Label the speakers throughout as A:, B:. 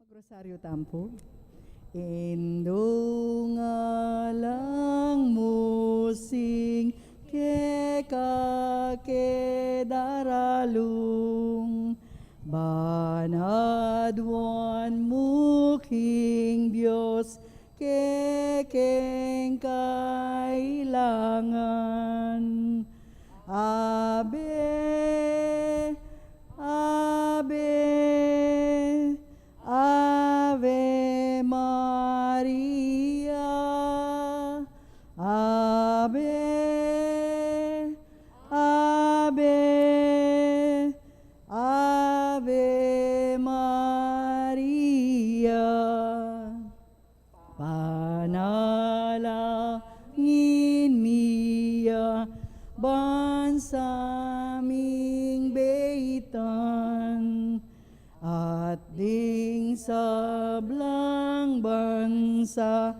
A: Magrosaryo tampo. Endo nga lang musing ke daralung banadwan muking Diyos kekeng kailangan. Ave, Ave, Ave Maria, Ave, Ave, Ave Maria. Panalangin miya bansaming beitan at ding sablang bansa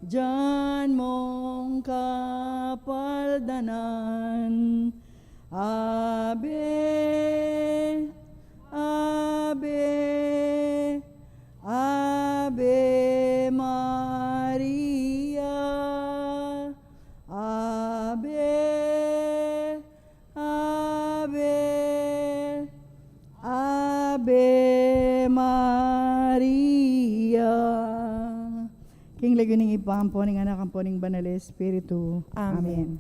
A: dyan mong kapaldanan. Ave, Ave, Ave Maria, Ave, Ave, Ave Maria. King laguning ipampo ning anak ang poning banal Espiritu. Amen.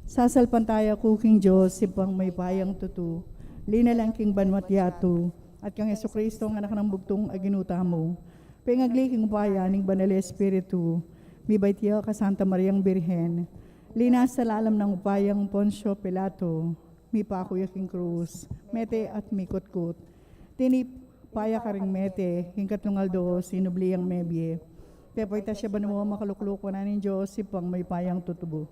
A: Sasalpan tayo kuking Diyos, sipang may payang tutu. Lina lang king banwat yatu. At kang Yesu Kristo ang anak ng bugtong aginuta mo. Pengagli king paya ning banal Espiritu. Mibay tiya ka Santa Mariang Birhen. Lina sa lalam ng upayang Poncio Pilato. Mi pakuya king krus. Mete at mikot-kot. Tinip paya ka ring mete. King katlungal do sinubliyang mebye. Tepoy ta siya ba mo makalukluko na nin Diyos, sipang may payang tutubo.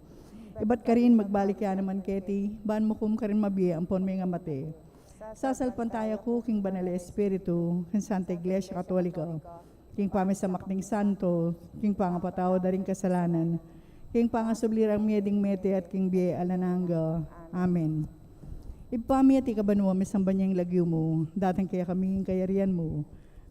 A: Iba't ka rin magbalik ya naman keti, baan mo kum ka rin mabiya, ampon may nga mate. Sasalpan tayo ko, king banal Espiritu, king Santa Iglesia Katolika, king pamisamak ding santo, king pangapataw da rin kasalanan, king pangasublirang miyading mete at king biye alananga. Amen. Ipamiyati ka ba nuwa, misamban niyang lagyo mo, datang kaya kami kayarian mo,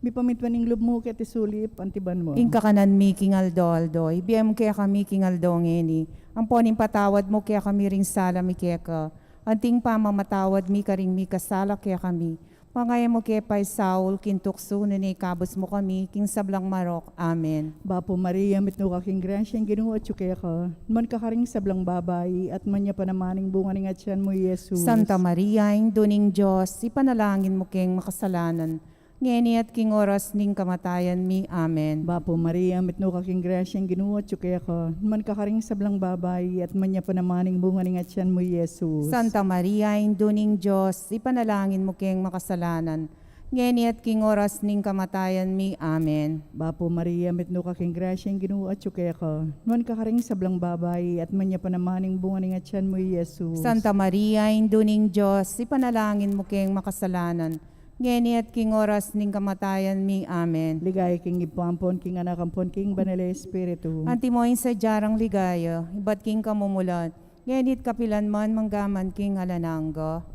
A: mi pamitwaning lub mo kaya tisulip, antiban mo.
B: Inka kanan mi kingaldo-aldo, ibiyam kaya kami kingaldo ngeni. Ang poning patawad mo kaya kami ring sala mi kaya ka. Anting pamamatawad mi karing mi kasala kaya kami. Pangaya mo kaya pa'y Saul, kintukso na kabos mo kami, king sablang marok. Amen.
A: Bapo Maria, mitno ka king grasyang ginuwa at kaya ka. Man ka karing sablang babay, at man niya panamaning bunga ng atyan mo, Jesus.
B: Santa Maria, duning Diyos, ipanalangin mo kayong makasalanan. Ngeni at king oras ning kamatayan mi. Amen.
A: Bapo Maria, mitno ka king grasyang ginuwa at kaya ka. Man ka karing sablang babay, at man niya panamaning bunga ng atyan mo, Jesus.
B: Santa Maria, duning Diyos, ipanalangin mo kayong makasalanan. Ngeni at king oras ning kamatayan mi. Amen.
A: Bapo Maria, mitno ka king grasyang ginuwa at kaya ka. Man ka karing sablang babay, at man niya panamaning bunga ng atyan mo, Jesus.
B: Santa Maria, duning Diyos, ipanalangin mo kayong makasalanan. Ngeni at king oras ning kamatayan mi. Amen.
A: Ligay king ipampon, king anakampon, king banal Espiritu.
B: Antimoin sa jarang ligaya, iba't king kamumulat. Ngenit kapilan man manggaman king alananggo.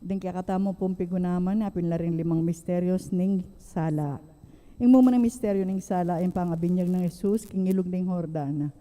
A: Ding kaya katamo pong pigunaman, apin la rin 5 misterios ning sala. Ing mo ng misteryo ning sala, ang pangabinyag ng Jesus, king ilog ning Hordan.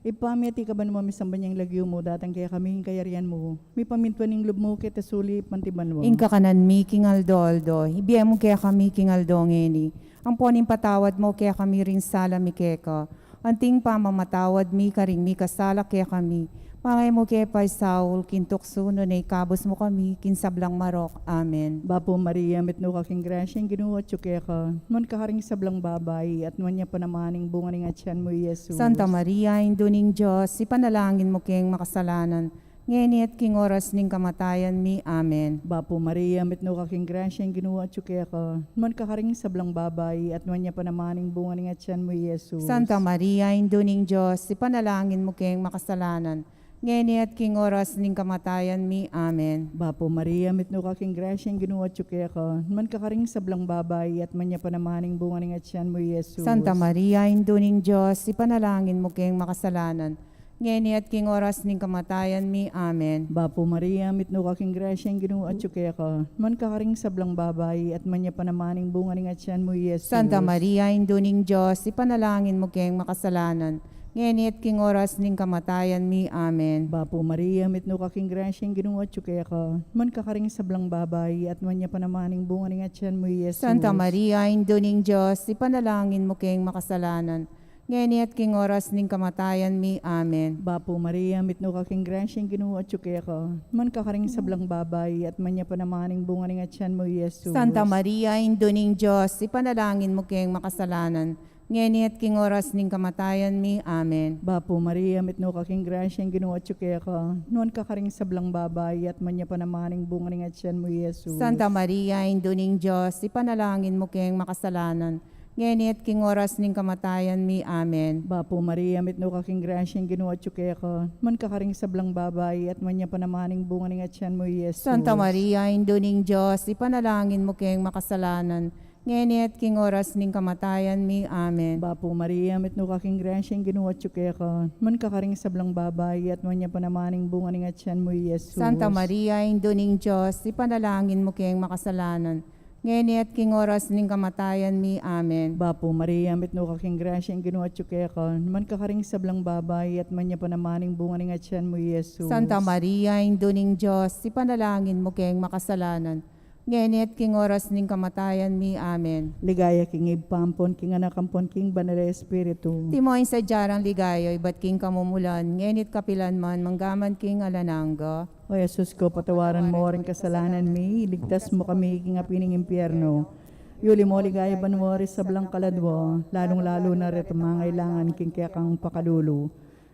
A: Ipamiyati ka ba naman misamban niyang lagyo mo, datang kaya kami kayarian mo. May pamintwan ning lub mo, kita suli, pantiban mo.
B: Inka kanan mi king aldo-aldo, ibiyam mo kaya kami king aldo ngeni. Ang poning patawad mo kaya kami rin sala mi keka. Anting pamamatawad mi karing mi kasala kaya kami. Pangay mo kaya pa'y Saul, kintukso no kabos mo kami, kinsablang marok. Amen.
A: Bapo Maria, mitno ka king grasyang ginuwa at kaya ka. Man ka karing sablang babay, at man niya panamaning bunga ng atyan mo, Jesus.
B: Santa Maria, duning Diyos, ipanalangin mo kayong makasalanan. Ngeni at king oras ning kamatayan mi. Amen.
A: Bapo Maria, mitno ka king grasyang ginuwa at kaya ka. Man ka karing sablang babay, at man niya panamaning bunga ng atyan mo, Jesus.
B: Santa Maria, duning Diyos, ipanalangin mo kayong makasalanan. Ngeni at king oras ning kamatayan mi. Amen.
A: Bapo Maria, mitno ka king grasyang ginuwa at kaya ka. Man ka karing sablang babay, at man niya panamaning bunga ng atyan mo, Jesus.
B: Santa Maria, duning Diyos, ipanalangin mo kayong makasalanan. ngeni at king oras ning kamatayan mi. Amen.
A: Bapo Maria, mitno kaking grasya ang Ginoo at tsukaya ka. Man kakaring sablang babay at manya panamaning bunga ning atyan mo, Yesus.
B: Santa Maria, induning Diyos, ipanalangin mo kayong makasalanan, ngeni at king oras ning kamatayan mi. Amen.
A: Bapo Maria, mitno kaking grasya ang Ginoo at tsukaya ka. Man kakaring sablang babay at manya panamaning bunga ning atyan mo, Yesus.
B: Santa Maria, induning Diyos, ipanalangin mo kayong makasalanan, ngeni at king oras ning kamatayan mi. Amen.
A: Bapo Maria, mitno kaking grasya ang Ginoo at tsukaya ka. Man kakaring sablang babay at manya panamaning bunga ning atyan mo, Yesus.
B: Santa Maria, induning Diyos, ipanalangin mo kayong makasalanan, ngeni at king oras ning kamatayan mi. Amen.
A: Bapo Maria, mitno kaking grasya ang Ginoo at tsukaya ka. Noon kakaring sablang babay at manya panamaning bunga ning atyan mo, Yesus.
B: Santa Maria, induning Diyos, ipanalangin mo kayong makasalanan, ngeni at king oras ning kamatayan mi. Amen.
A: Bapo Maria, mitno kaking grasya ang Ginoo at tsukaya ka. Man kakaring sablang babay at manya panamaning bunga ning atyan mo, Yesus.
B: Santa Maria, induning Diyos, ipanalangin mo kayong makasalanan, ngeni at king oras ning kamatayan mi. Amen.
A: Bapo Maria, mitno kaking grasya ang Ginoo at tsukaya ka. Man kakaring sablang babay at manya panamaning bunga ning atyan mo, Yesus.
B: Santa Maria, induning Diyos, ipanalangin mo kayong makasalanan, ngeni at king oras ning kamatayan mi. Amen.
A: Bapo Maria, mitno kaking grasya ang Ginoo at tsukaya ka. Man kakaring sablang babay at manya panamaning bunga ning atyan mo, Yesus.
B: Santa Maria, induning Diyos, ipanalangin mo kayong makasalanan, ngeni at king oras ning kamatayan mi. Amen.
A: Ligaya king ipampon, king anakampon, king banal na espiritu.
B: Timoy sa jarang ligayo, iba't king kamumulan, ngenit kapilan man, manggaman king alanangga.
A: O Jesus ko, patawaran mo rin kasalanan mi, iligtas mo kami king apining impyerno. Yuli mo ligaya banwari sa blang kaladwa, lalong-lalo na rin mangailangan king kaya kang pakalulu.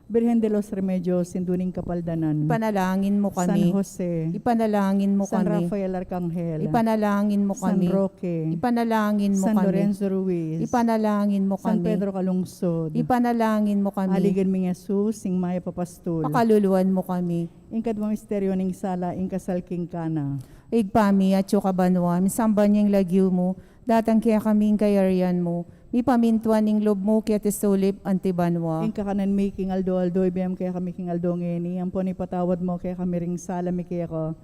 A: Birhen de los Remedios, sinduning kapaldanan.
B: Ipanalangin mo
A: San
B: kami.
A: Jose,
B: Ipanalangin mo
A: San
B: kami.
A: Rafael Arcangel,
B: Ipanalangin mo
A: San
B: kami.
A: Roque,
B: Ipanalangin mo
A: San
B: kami.
A: Lorenzo Ruiz,
B: Ipanalangin mo
A: San
B: kami.
A: Pedro Calungsod,
B: Ipanalangin mo kami.
A: Aligan mi Jesus, sing Maya Papastul,
B: Pakaluluan mo kami.
A: ingkadwa misteryo ning sala, ingkasal king kana.
B: Igpami at banwa, misamban niyang lagyo mo, datang kaya kaming kayarian mo, mi pamintuan ning lob mo kaya tisulip antibanwa.
A: Ing kakanan mi king Aldo, ibiyam kaya kami king Aldo ngeni, ang poni patawad mo kaya kami ring sala mi kaya ko.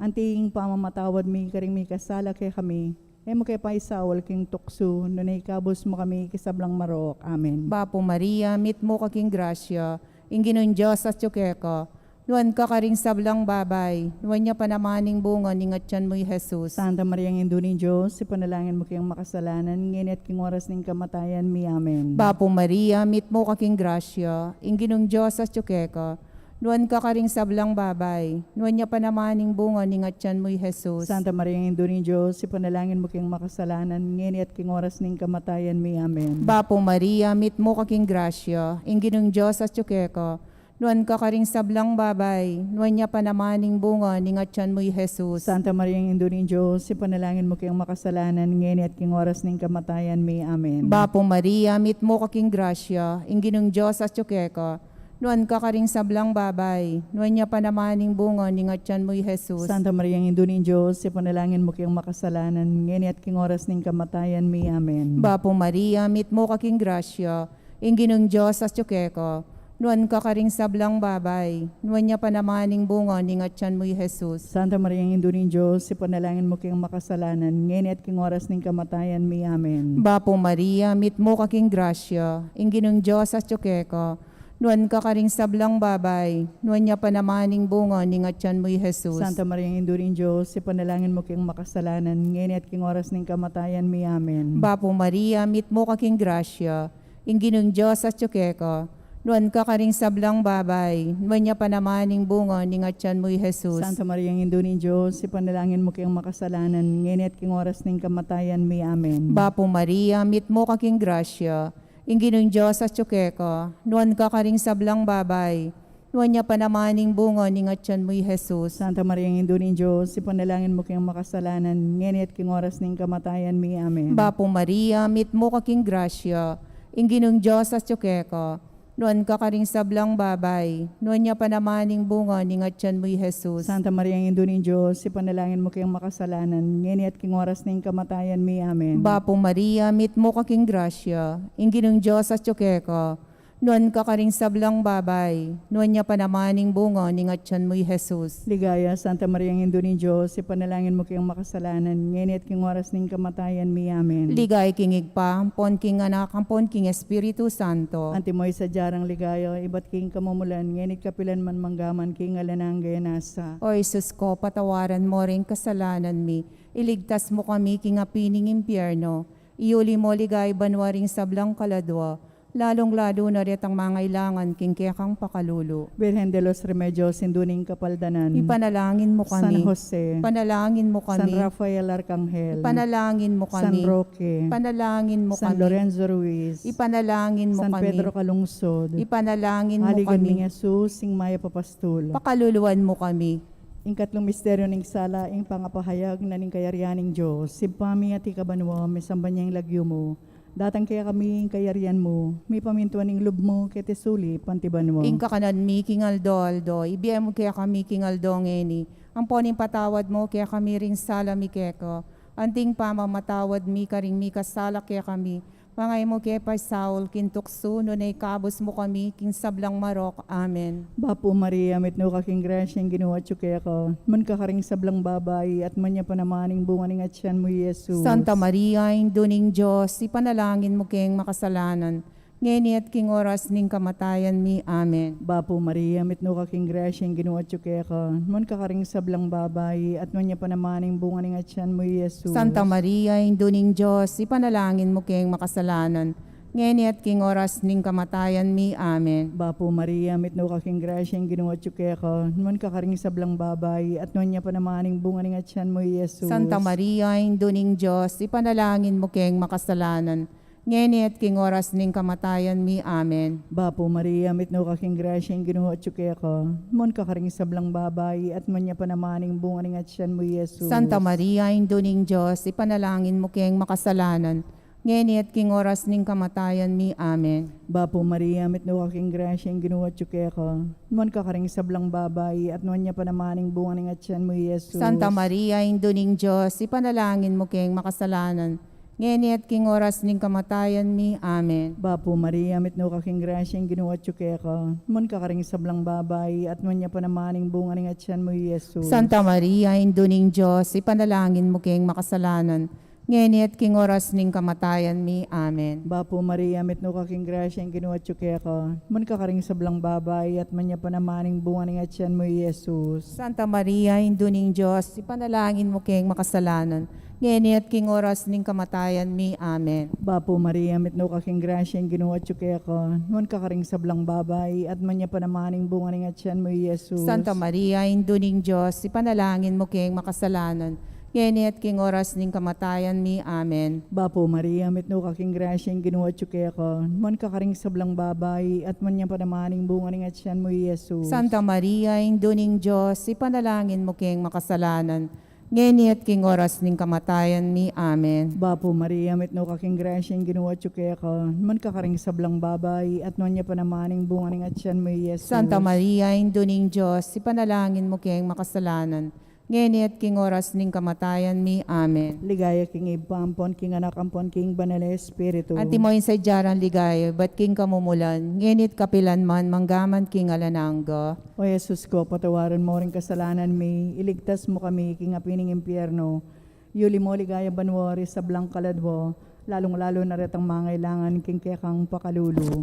A: Anting pamamatawad mi karing mi kasala kaya kami. Mo kaya paisawal king tukso, nunay kabos mo kami kisablang marok. Amen.
B: Bapo Maria, mit mo kaking grasya, inginon Diyos at ka. Nuan ka karing sablang babay, nuan niya panamaning bunga, ningatyan mo Jesus.
A: Santa Maria ng Induning Diyos, ipanalangin mo kayong makasalanan, ngayon at king oras ng kamatayan mi. Amen.
B: Bapo Maria, mit mo kaking grasya, inginon Diyos at ka. Nuan ka karing sablang babay, nuan niya panamaning bunga, ningatyan mo Jesus.
A: Santa Maria ng Induning Diyos, ipanalangin mo kayong makasalanan, ngayon at king oras ng kamatayan mi. Amen.
B: Bapo Maria, mit mo kaking grasya, inginon Diyos at ka. Nuan ka karing sablang babay, nuan niya panamaning bunga, ningatyan mo Jesus.
A: Santa Maria ng Induning Diyos, ipanalangin mo kayong makasalanan, ngayon at king oras ng kamatayan mi. Amen.
B: Bapo Maria, mit mo kaking grasya, inginong Diyos at ka. Nuan ka karing sablang babay, nuan niya panamaning bunga, ningatyan mo Jesus.
A: Santa Maria ng Induning Diyos, ipanalangin mo kayong makasalanan, ngayon at king oras ng kamatayan mi. Amen.
B: Bapo Maria, mit mo kaking grasya, inginong Diyos at ka. Nuan ka karing sablang babay, nuan niya panamaning bunga, ningatyan mo Jesus.
A: Santa Maria ng Induning Diyos, ipanalangin mo kayong makasalanan, ngayon at king oras ng kamatayan mi. Amen.
B: Bapo Maria, mit mo kaking grasya, inginong Diyos at ka. Nuan ka karing sablang babay, nuan niya panamaning bunga, ningatyan mo Jesus.
A: Santa Maria ng Induning Diyos, ipanalangin mo kayong makasalanan, ngayon at king oras ng kamatayan mi. Amen.
B: Bapo Maria, mit mo kaking grasya, inginong Diyos at ka. Nuan ka karing sablang babay, nuan niya panamaning bunga, ningatyan mo Jesus.
A: Santa Maria ng Induning Diyos, ipanalangin mo kayong makasalanan, ngayon at king oras ng kamatayan mi. Amen.
B: Bapo Maria, mit mo kaking grasya, inginong Diyos at ka. Nuan ka karing sablang babay, nuan niya panamaning bunga, ningatyan mo Jesus.
A: Santa Maria ng Induning Diyos, ipanalangin mo kayong makasalanan, ngayon at king oras ng kamatayan mi. Amen.
B: Bapo Maria, mit mo kaking grasya, inginong Diyos at ka. Nuan ka karing sablang babay, nuan niya panamaning bunga, ningatyan mo Jesus.
A: Santa Maria ng Induning Diyos, ipanalangin mo kayong makasalanan, ngayon at king oras ng kamatayan mi. Amen.
B: Bapo Maria, mit mo kaking grasya, inginong Diyos at ka. Nuan ka karing sablang babay, nuan niya panamaning bunga, ningatyan mo'y Jesus.
A: Ligaya, Santa Maria, ang Indo ni Diyos, ipanalangin mo kayong makasalanan, ngayon at king oras ng kamatayan mi. Amen.
B: Ligay kingig pa, ampon king anak, ampon king Espiritu Santo.
A: Antimoy sa jarang ligaya, iba't king kamumulan, ngayon at kapilan man manggaman, king alanang gayanasa.
B: O Jesus ko, patawaran mo rin kasalanan mi, iligtas mo kami king apining impyerno, iuli mo ligay banwaring sablang kaladwa, lalong-lalo na rin ang mga ilangan king kekang pakalulu.
A: Virgen de los Remedios, Sinduning Kapaldanan.
B: Ipanalangin mo
A: San
B: kami.
A: Jose.
B: Panalangin mo
A: San
B: kami.
A: Rafael Arcangel.
B: Ipanalangin mo
A: San
B: kami.
A: Roque.
B: Panalangin mo
A: San
B: kami.
A: Lorenzo Ruiz.
B: Ipanalangin mo
A: San
B: kami.
A: Pedro Calungsod.
B: Ipanalangin mo
A: Haligan
B: kami.
A: ni Jesus, sing Maya Papastul.
B: Pakaluluan mo kami.
A: Ing katlong misteryo ning sala, ing pangapahayag na ning kayaryaning Diyos, sibpami at ikabanwa, may sambanyang lagyo mo. Datang kaya kami ing kayaryan mo, may pamintuan ning lub mo, ketesuli, pantiban mo.
B: Ing kakanan mi king aldo, ibiyem mo kaya kami king aldo ngeni. Ang poning patawad mo kaya kami ring sala mi keko. Anting pamamatawad mi karing mi kasala kaya kami. Pangay mo kaya pa Saul, kintukso, nunay kabos mo kami, king sablang marok. Amen.
A: Bapo Maria, mitno ka king grasyang ginawa kaya ka, man ka karing sablang babay, at man niya panamaning bunga ning atsyan mo, Jesus.
B: Santa Maria, induning Diyos, ipanalangin mo kayong makasalanan. Ngayon at king oras ning kamatayan mi. Amen.
A: Bapo Maria, mitno ka king grasyang ginawa kaya ka, man ka karing sablang babay, at man niya panamaning bunga ning atsyan mo, Jesus.
B: Santa Maria, induning Diyos, ipanalangin mo kayong makasalanan. Ngayon at king oras ning kamatayan mi. Amen.
A: Bapo Maria, mitno ka king grasyang ginawa kaya ka, man ka karing sablang babay, at man niya panamaning bunga ning atsyan mo, Jesus.
B: Santa Maria, induning Diyos, ipanalangin mo kayong makasalanan. Ngayon at king oras ning kamatayan mi. Amen.
A: Bapo Maria, mitno ka king grasyang ginawa kaya ka, man ka karing sablang babay, at man niya panamaning bunga ning atsyan mo, Jesus.
B: Santa Maria, induning Diyos, ipanalangin mo kayong makasalanan. Ngayon at king oras ning kamatayan mi. Amen.
A: Bapo Maria, mitno ka king grasyang ginawa kaya ka, man ka karing sablang babay, at man niya panamaning bunga ning atsyan mo, Jesus.
B: Santa Maria, induning Diyos, ipanalangin mo kayong makasalanan. Ngayon at king oras ning kamatayan mi. Amen.
A: Bapo Maria, mitno ka king grasyang ginawa kaya ka, man ka karing sablang babay, at man niya panamaning bunga ning atsyan mo, Jesus.
B: Santa Maria, induning Diyos, ipanalangin mo kayong makasalanan. Ngayon at king oras ning kamatayan mi. Amen.
A: Bapo Maria, mitno ka king grasyang ginawa kaya ka, man ka karing sablang babay, at man niya panamaning bunga ning atsyan mo, Jesus.
B: Santa Maria, induning Diyos, ipanalangin mo kayong makasalanan. Ngayon at king oras ning kamatayan mi. Amen.
A: Bapo Maria, mitno ka king grasyang ginawa kaya ka, man ka karing sablang babay, at man niya panamaning bunga ning atsyan mo, Jesus.
B: Santa Maria, induning Diyos, ipanalangin mo kayong makasalanan. Ngayon at king oras ning kamatayan mi. Amen.
A: Bapo Maria, mitno ka king grasyang ginawa kaya ka, man ka karing sablang babay, at man niya panamaning bunga ning atsyan mo, Jesus.
B: Santa Maria, induning Diyos, ipanalangin mo kayong makasalanan. Ngayon at king oras ning kamatayan mi. Amen.
A: Bapo Maria, mitno ka king grasyang ginawa kaya ka, man ka karing sablang babay, at man niya panamaning bunga ning atsyan mo, Jesus.
B: Santa Maria, induning Diyos, ipanalangin mo kayong makasalanan. Ngayon at king oras ning kamatayan mi. Amen.
A: Ligaya king ipampon, king anak ampon, king banal na espiritu.
B: Antimoin sa jaran ligaya, ba't king kamumulan, ngenit kapilan man, manggaman king alanangga.
A: O Jesus ko, patawaran mo rin kasalanan mi, iligtas mo kami, king apining impyerno. Yuli mo ligaya banwari sa blang kaladwo, lalong-lalo na retang mga ilangan, king kekang pakalulu.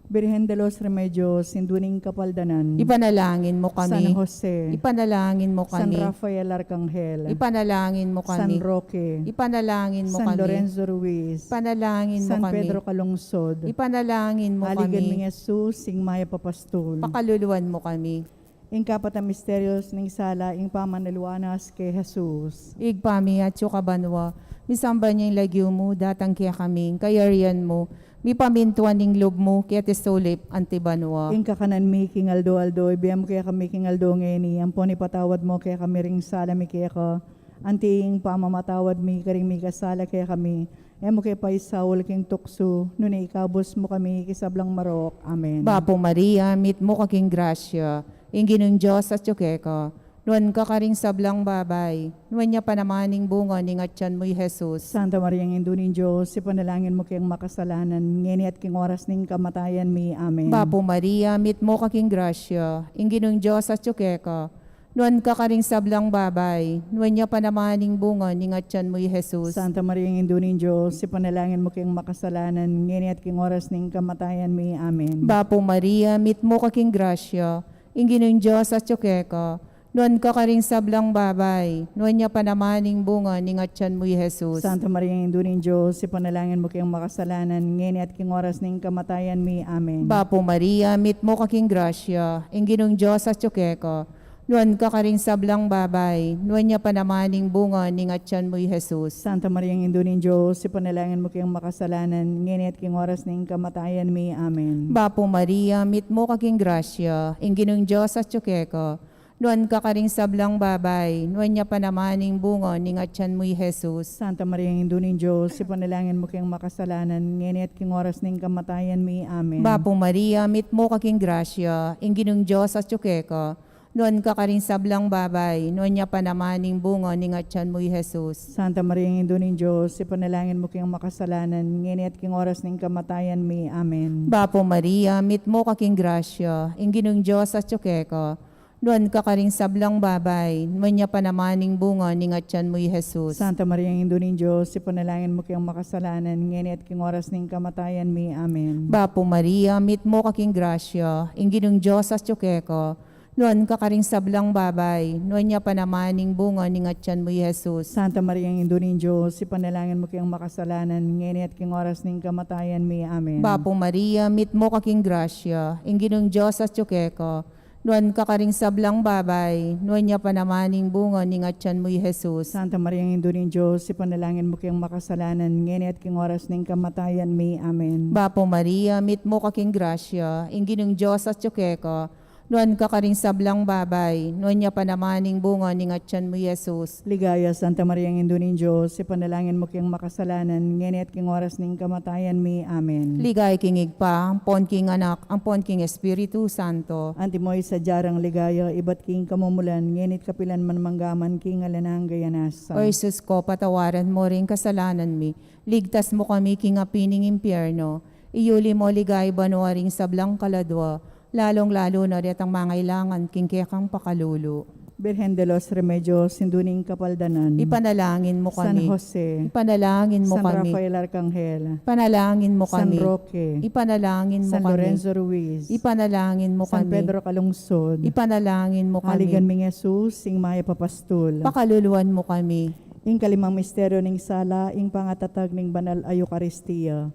A: Virgen de los Remedios, Sinduning Kapaldanan.
B: Ipanalangin mo
A: San
B: kami.
A: Jose.
B: Ipanalangin mo
A: San
B: kami.
A: Rafael Arcangel.
B: Ipanalangin mo
A: San
B: kami.
A: Roque.
B: Ipanalangin mo
A: San
B: kami.
A: Lorenzo Ruiz.
B: Ipanalangin mo
A: San
B: kami.
A: Pedro Calungsod.
B: Ipanalangin mo
A: Haligan
B: kami.
A: ni Jesus, sing Maya Papastul.
B: Pakaluluan mo kami.
A: Ing kapat ang misteryos ning sala, ing pamanaluanas kay Jesus.
B: Igpami at yukabanwa. Misamba niya yung lagyo mo, datang kaya kami, kayarian mo. Mi pamintuan ning loob mo, kaya tisulip, antibanwa.
A: Ing kakanan mi, king aldo, ibiyam kaya kami king aldo ngeni, ampon ipatawad mo kaya kami ring sala mi kaya ka. Anting pamamatawad mi, karing mi kasala kaya kami. Emo kaya pa isawal king tukso, nun ikabos mo kami kisablang marok. Amen.
B: Bapo Maria, meet mo kaking grasya. Inginong Diyos at yukeka. Nuan ka karing sablang babay, nuan niya panamaning bunga ning atyan mo'y Jesus.
A: Santa Maria, ng Indunin Diyos, ipanalangin mo kayong makasalanan, ngeni at king oras ning kamatayan mi. Amen.
B: Bapo Maria, mit mo kaking grasya, inginong Diyos at tsukeka. Nuan ka karing sablang babay, nuan niya panamaning bunga ning atyan mo'y Jesus.
A: Santa Maria, ng Indunin Diyos, ipanalangin mo kayong makasalanan, ngeni at king oras ning kamatayan mi. Amen.
B: Bapo Maria, mit mo kaking grasya, inginong Diyos at tsukeka. Nuan ka karing sablang babay, nuan niya panamaning bunga ning atyan mo'y Jesus.
A: Santa Maria, ng Indunin Diyos, ipanalangin mo kayong makasalanan, ngeni at king oras ning kamatayan mi. Amen.
B: Bapo Maria, mit mo kaking grasya, inginong Diyos at tsukeka. Nuan ka karing sablang babay, nuan niya panamaning bunga ning atyan mo'y Jesus.
A: Santa Maria, ng Indunin Diyos, ipanalangin mo kayong makasalanan, ngeni at king oras ning kamatayan mi. Amen.
B: Bapo Maria, mit mo kaking grasya, inginong Diyos at tsukeka. Nuan ka karing sablang babay, nuan niya panamaning bunga ning atyan mo'y Jesus.
A: Santa Maria, ng Indunin Diyos, ipanalangin mo kayong makasalanan, ngeni at king oras ning kamatayan mi. Amen.
B: Bapo Maria, mit mo kaking grasya, inginong Diyos at tsukeka. Nuan ka karing sablang babay, nuan niya panamaning bunga ning atyan mo'y Jesus.
A: Santa Maria, ng Indunin Diyos, ipanalangin mo kayong makasalanan, ngeni at king oras ning kamatayan mi. Amen.
B: Bapo Maria, mit mo kaking grasya, inginong Diyos at tsukeka. Nuan ka karing sablang babay, nuan niya panamaning bunga ning atyan mo'y Jesus.
A: Santa Maria, ng Indunin Diyos, ipanalangin mo kayong makasalanan, ngeni at king oras ning kamatayan mi. Amen.
B: Bapo Maria, mit mo kaking grasya, inginong Diyos at tsukeka. Nuan ka karing sablang babay, nuan niya panamaning bunga ning atyan mo'y Jesus.
A: Santa Maria, ng Indunin Diyos, ipanalangin mo kayong makasalanan, ngeni at king oras ning kamatayan mi. Amen.
B: Bapo Maria, mit mo kaking grasya, inginong Diyos at tsukeka. Nuan ka karing sablang babay, nuan niya panamaning bunga ning atyan mo'y Jesus.
A: Santa Maria, ng Indunin Diyos, ipanalangin mo kayong makasalanan, ngeni at king oras ning kamatayan mi. Amen.
B: Bapo Maria, mit mo kaking grasya, inginong Diyos at tsukeka. Nuan ka karing sablang babay, nuan niya panamaning bunga ning atyan mo'y Jesus.
A: Ligaya, Santa Maria, ng Indunin Diyos, ipanalangin mo kayong makasalanan, ngeni at king oras ning kamatayan mi. Amen.
B: Ligay kingig pa, ang pon king anak, ang pon king Espiritu Santo.
A: Antimoy sa jarang ligaya, ibat king kamumulan, ngenit kapilan man manggaman king alanang gayanasa.
B: O Jesus ko, patawaran mo rin kasalanan mi. Ligtas mo kami king apining impyerno. Iyuli mo ligay banuaring sablang kaladwa. Lalong-lalo na rin ang mangailangan king kekang pakalulu.
A: Birhen de los Remedios, sinduning kapaldanan.
B: Ipanalangin mo
A: San
B: kami.
A: Jose,
B: Ipanalangin mo
A: San
B: kami.
A: Rafael Arcangel,
B: Ipanalangin mo
A: San
B: kami.
A: Roque,
B: Ipanalangin mo
A: San
B: kami.
A: Lorenzo Ruiz,
B: Ipanalangin mo
A: San
B: kami.
A: Pedro Calungsod,
B: Ipanalangin mo
A: Haligan
B: kami.
A: ming Jesus, sing Maya Papastul.
B: Pakaluluan mo kami.
A: Ing kalimang misteryo ning sala, ing pangatatag ning banal a Eucharistia.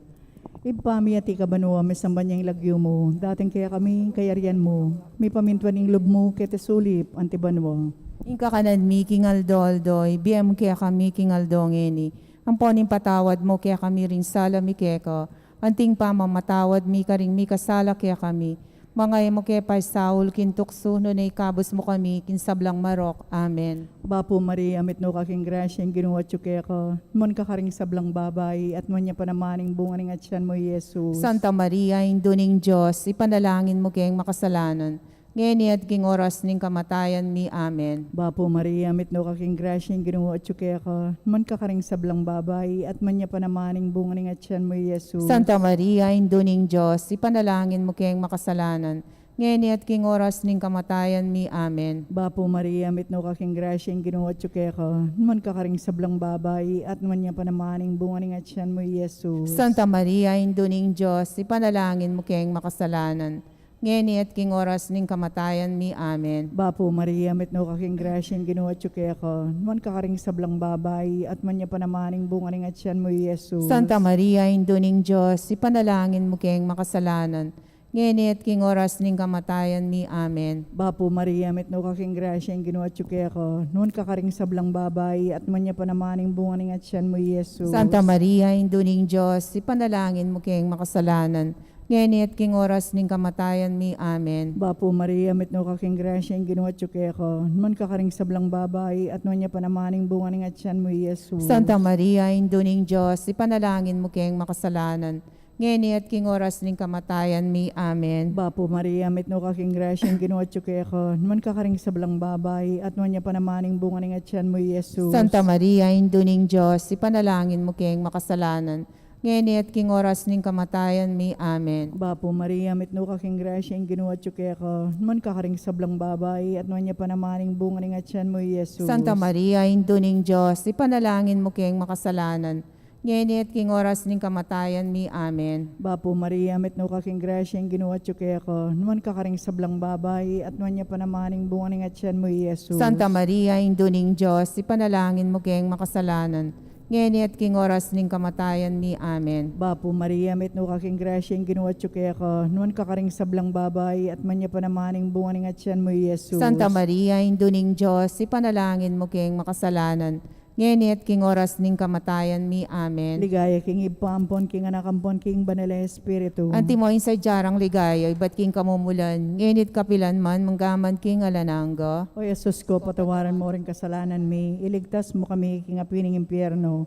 A: Ipami ati kabanua, may sambanyang lagyo mo, dating kaya kami, kayarian mo, may pamintuan ning lub mo, kete sulip, antibanwa.
B: Ingka kanan mi kingaldo-aldoy, biyem kaya kami kingaldongeni. Ang poning patawad mo kaya kami rin sala mi keka. Anting pa mamatawad mi ka rin mi kasala kaya kami. Mga mo kaya pa Saul kintukso no na ikabos mo kami kinsablang marok. Amen.
A: Bapo Maria, amit no kaking grasya, ang ginawa tsuke ko. Mon kakaring sablang babay, at mon niya panamaning bunga ning atyan mo, Jesus.
B: Santa Maria, induning Diyos, ipanalangin mo kayong makasalanan. Ngayon at king oras ning kamatayan mi. Amen.
A: Bapo Maria, amit no kaking grasya, ang ginawa tsuke ko. Mon kakaring sablang babay, at mon niya panamaning bunga ning atyan mo, Jesus.
B: Santa Maria, induning Diyos, ipanalangin mo kayong makasalanan. Ngayon at king oras ning kamatayan mi. Amen.
A: Bapo Maria, amit no kaking grasya, ang ginawa tsuke ko. Mon kakaring sablang babay, at mon niya panamaning bunga ning atyan mo, Jesus.
B: Santa Maria, induning Diyos, ipanalangin mo kayong makasalanan. Ngayon at king oras ning kamatayan mi. Amen.
A: Bapo Maria, mit no kaking grasya, ang ginawa tsuke ko. Man kakaring sablang babay, at man niya panamaning bunga ning atyan mo, Jesus.
B: Santa Maria, induning Diyos, ipanalangin mo kayong makasalanan. Ngayon at king oras ning kamatayan mi. Amen.
A: Bapo Maria, mit no kaking grasya, ang ginawa tsuke ko. Noon kakaring sablang babay, at man niya panamaning bunga ning atyan mo, Jesus.
B: Santa Maria, induning Diyos, ipanalangin mo kayong makasalanan. Ngayon at king oras ning kamatayan mi. Amen.
A: Bapo Maria, mit no kaking grasya, ang ginawa tsuke ko. Noon kakaring sablang babay, at man niya panamaning bunga ning atyan mo, Jesus.
B: Santa Maria, induning Diyos, ipanalangin mo kayong makasalanan. ngeni at king oras ning kamatayan mi. Amen.
A: Bapo Maria, met no kaking grasyang ginuat yu kaya ko, man kakaring sablang babay, at man niya panamaning bunga ng atyan mo, Jesus.
B: Santa Maria, induning Diyos, ipanalangin mo kayong makasalanan, ngeni at king oras ning kamatayan mi. Amen.
A: Bapo Maria, met no kaking grasyang ginuat yu kaya ko, man kakaring sablang babay, at man niya panamaning bunga ng atyan mo, Jesus.
B: Santa Maria, induning Diyos, ipanalangin mo kayong makasalanan, ngeni at king oras ning kamatayan mi. Amen.
A: Bapo Maria, met no kaking grasyang ginuat yu kaya ko, man kakaring sablang babay, at man niya panamaning bunga ng atyan mo, Jesus.
B: Santa Maria, induning Diyos, ipanalangin mo kayong makasalanan, ngeni at king oras ning kamatayan mi. Amen.
A: Bapo Maria, met no kaking grasyang ginuat yu kaya ko, man kakaring sablang babay, at man niya panamaning bunga ng atyan mo, Jesus.
B: Santa Maria, induning Diyos, ipanalangin mo kayong makasalanan, ngeni at king oras ning kamatayan mi. Amen.
A: Ligaya king ipampon, king anakampon, king banal espiritu.
B: Antimoin sa jarang ligaya, ba't king kamumulan, ngenit kapilan man, manggaman king alanangga.
A: O Jesus ko, patawaran mo rin kasalanan mi, iligtas mo kami king apining impyerno.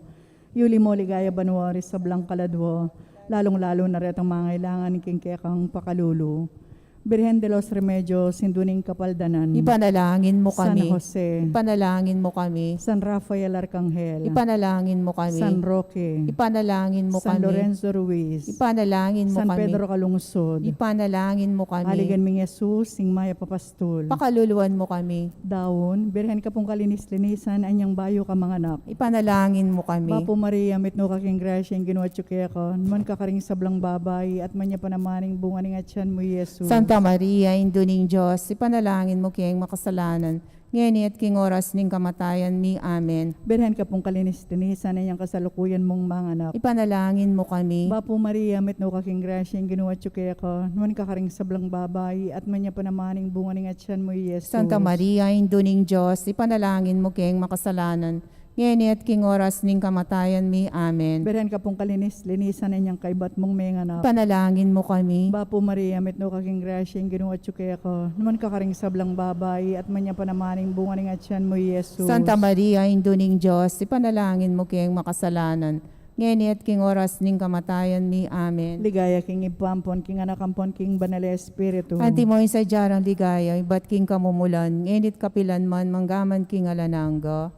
A: Yuli mo ligaya banwari sa blang kaladwo, lalong-lalo na retang mga kailangan ni king kekang pakalulu. Birhen de los Remedios, sinduning kapaldanan.
B: Ipanalangin mo
A: San
B: kami.
A: Jose,
B: Ipanalangin mo kami.
A: San Rafael Arcangel,
B: Ipanalangin mo kami.
A: San Roque,
B: Ipanalangin mo
A: San
B: kami.
A: Lorenzo Ruiz,
B: Ipanalangin mo
A: San
B: kami.
A: Pedro Calungsod,
B: Ipanalangin mo kami.
A: Haligan ming Jesus, sing Maya Papastol.
B: Pakaluluan mo kami.
A: Daon, birhen ka pong kalinis-linisan, anyang bayo ka mga anak.
B: Ipanalangin mo kami.
A: Bapo Maria, met no kaking grasya, ginuat yu kaya ko, man kakaring sablang babay, at man niya panamaning bunga ng atyan mo, Jesus.
B: Santa Maria, induning Diyos, ipanalangin mo kayong makasalanan, ngeni at king oras ning kamatayan mi. Amen.
A: Birhen ka pong kalinis-linisan, anyang kasalukuyan mong mga anak.
B: Ipanalangin mo kami.
A: Bapo Maria, met no kaking grasya, ginuat yu kaya ko, man kakaring sablang babay, at man niya panamaning bunga ng atyan mo, Jesus.
B: Santa Maria, induning Diyos, ipanalangin mo kayong makasalanan, ngeni at king oras ning kamatayan mi. Amen.
A: Birhen ka pong kalinis-linisan, anyang kaibat mong mga anak.
B: Ipanalangin mo kami.
A: Bapo Maria, met no kaking grasya, ginuat yu kaya ko, naman kakaring sablang babay, at man niya panamaning bunga ng atyan mo, Jesus.
B: Santa Maria, induning Diyos, ipanalangin mo kayong makasalanan, ngeni at king oras ning kamatayan mi. Amen.
A: Ligaya king ipampon, king anakampon, king banal espiritu.
B: Antimoin sa jarang ligaya, ba't king kamumulan, ngenit kapilan man, manggaman king alanangga.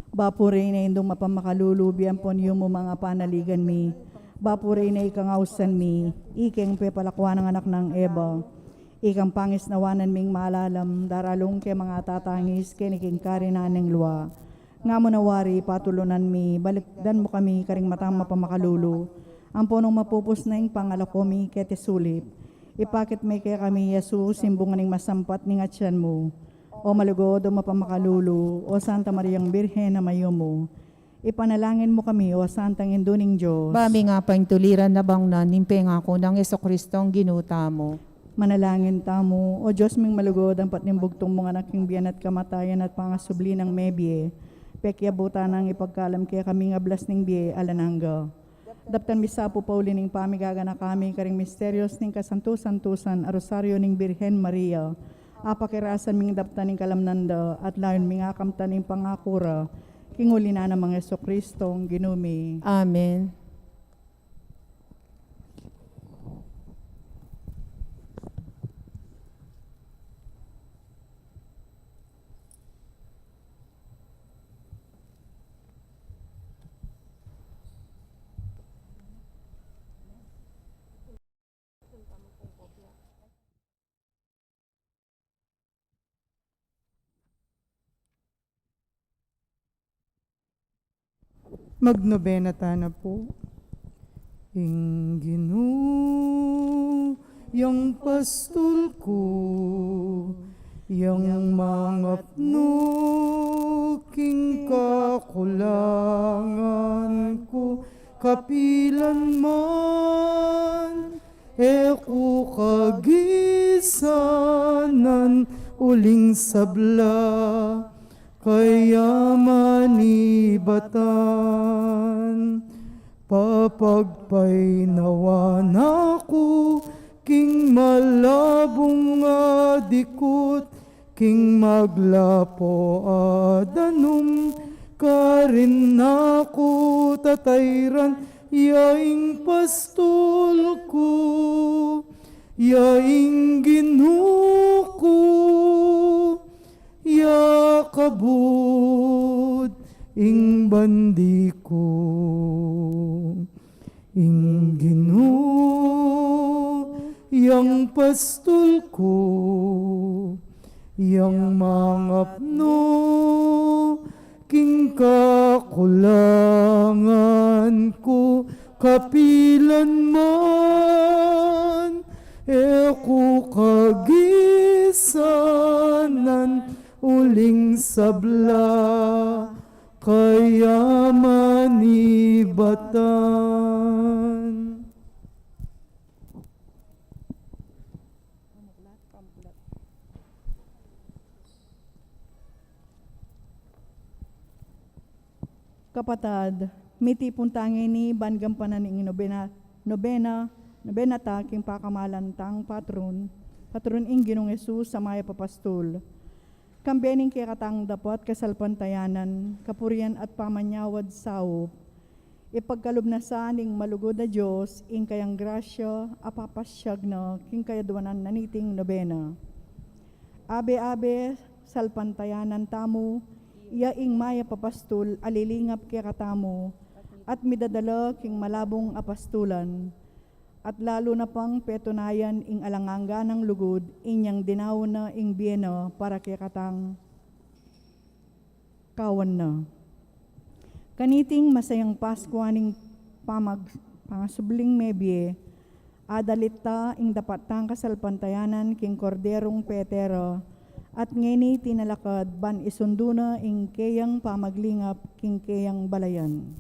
A: Bapo rin na indong mapamakalulubian pon yung mo mga panaligan mi. Bapo rin na ikangausan mi, ikeng pepalakwa ng anak ng Eva. Ikang pangis nawanan ming malalam, daralong ke mga tatangis, keniking karinan ng luwa. Nga mo nawari, patulunan mi, balikdan mo kami, karing matang mapamakalulu. Ang punong mapupus na yung pangalako mi, kete sulip. Ipakit may kaya kami, Jesus, simbungan ng masampat ng atyan mo. O malugod o mapamakalulu, o Santa Mariang Birhen na mayo mo. Ipanalangin mo kami, o Santang Induning Diyos.
B: Bami nga pang tuliran na bang nanimpe nga ko ng Yeso-Kristong ginuta mo.
A: Manalangin tamo, o Diyos ming malugod ang patnimbugtong mga naking biyan at kamatayan at pangasubli ng mebye. Pekyabuta nang ipagkalam kaya kami nga blas ning biye alanangga. Daptan misa po pauli ning pamigaga na kami karing misterios ning kasantusan-tusan a rosaryo ning Birhen Maria. Apakirasan ming daptan ning kalamnanda at layon ming akamtan ning pangakura. Kinguli na ng mga Yeso-Kristong ginumi.
B: Amen.
C: Magnobena na po. Inginu yang pastol ko, yang mangapno king kakulangan ko, kapilan man, eko kagisanan uling sabla, kaya manibatan. Papagpay nawan ako, king malabong adikot, king maglapo adanum, karin ako tatayran, yaing pastol ko, yaing ginuko, ya kabud ing bandi ko, ing yang pastol ko, yang mangapno, king kakulangan ko, kapilan man, eko kagisanan, uling sabla, kaya manibatan.
A: Kapatad, miti puntangi ni bangampanan ing nobena ta king pakamalan tang patron ing Ginong Hesus sa maya papastol. Kambening kaya katang dapat kasalpantayanan, kapurian at pamanyawad sao, ipagkalob na sa ning malugod na Diyos, ing kayang grasya, apapasyag na, king kayadwanan naniting nobena. Abe-abe, salpantayanan tamo, iya ing maya papastol, alilingap kaya katamo, at midadala king malabong apastulan, at lalo na pang petunayan ing alanganga ng lugod, inyang dinaw na ing biyena para kaya katang kawan na. Kaniting masayang Pasko ning pangasubling mebye, adalita ing dapat tang kasalpantayanan king korderong petero, at ngeni tinalakad ban isunduna ing kayang pamaglingap king kayang balayan.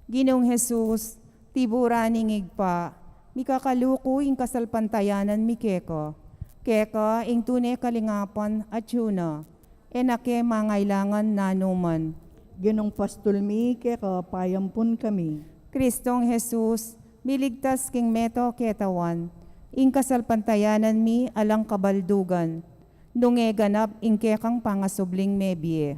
B: Ginong Jesus, tiburaning igpa, mikakaluko ing kasalpantayanan mi keko. Keka ing tunay kalingapan at yuna, enake mangailangan nanuman.
A: Ginong pastulmi kaya payampun kami.
B: Kristong Jesus, miligtas king meto ketawan, ing kasalpantayanan mi alang kabaldugan, nunge ganap ing kekang pangasubling mebye.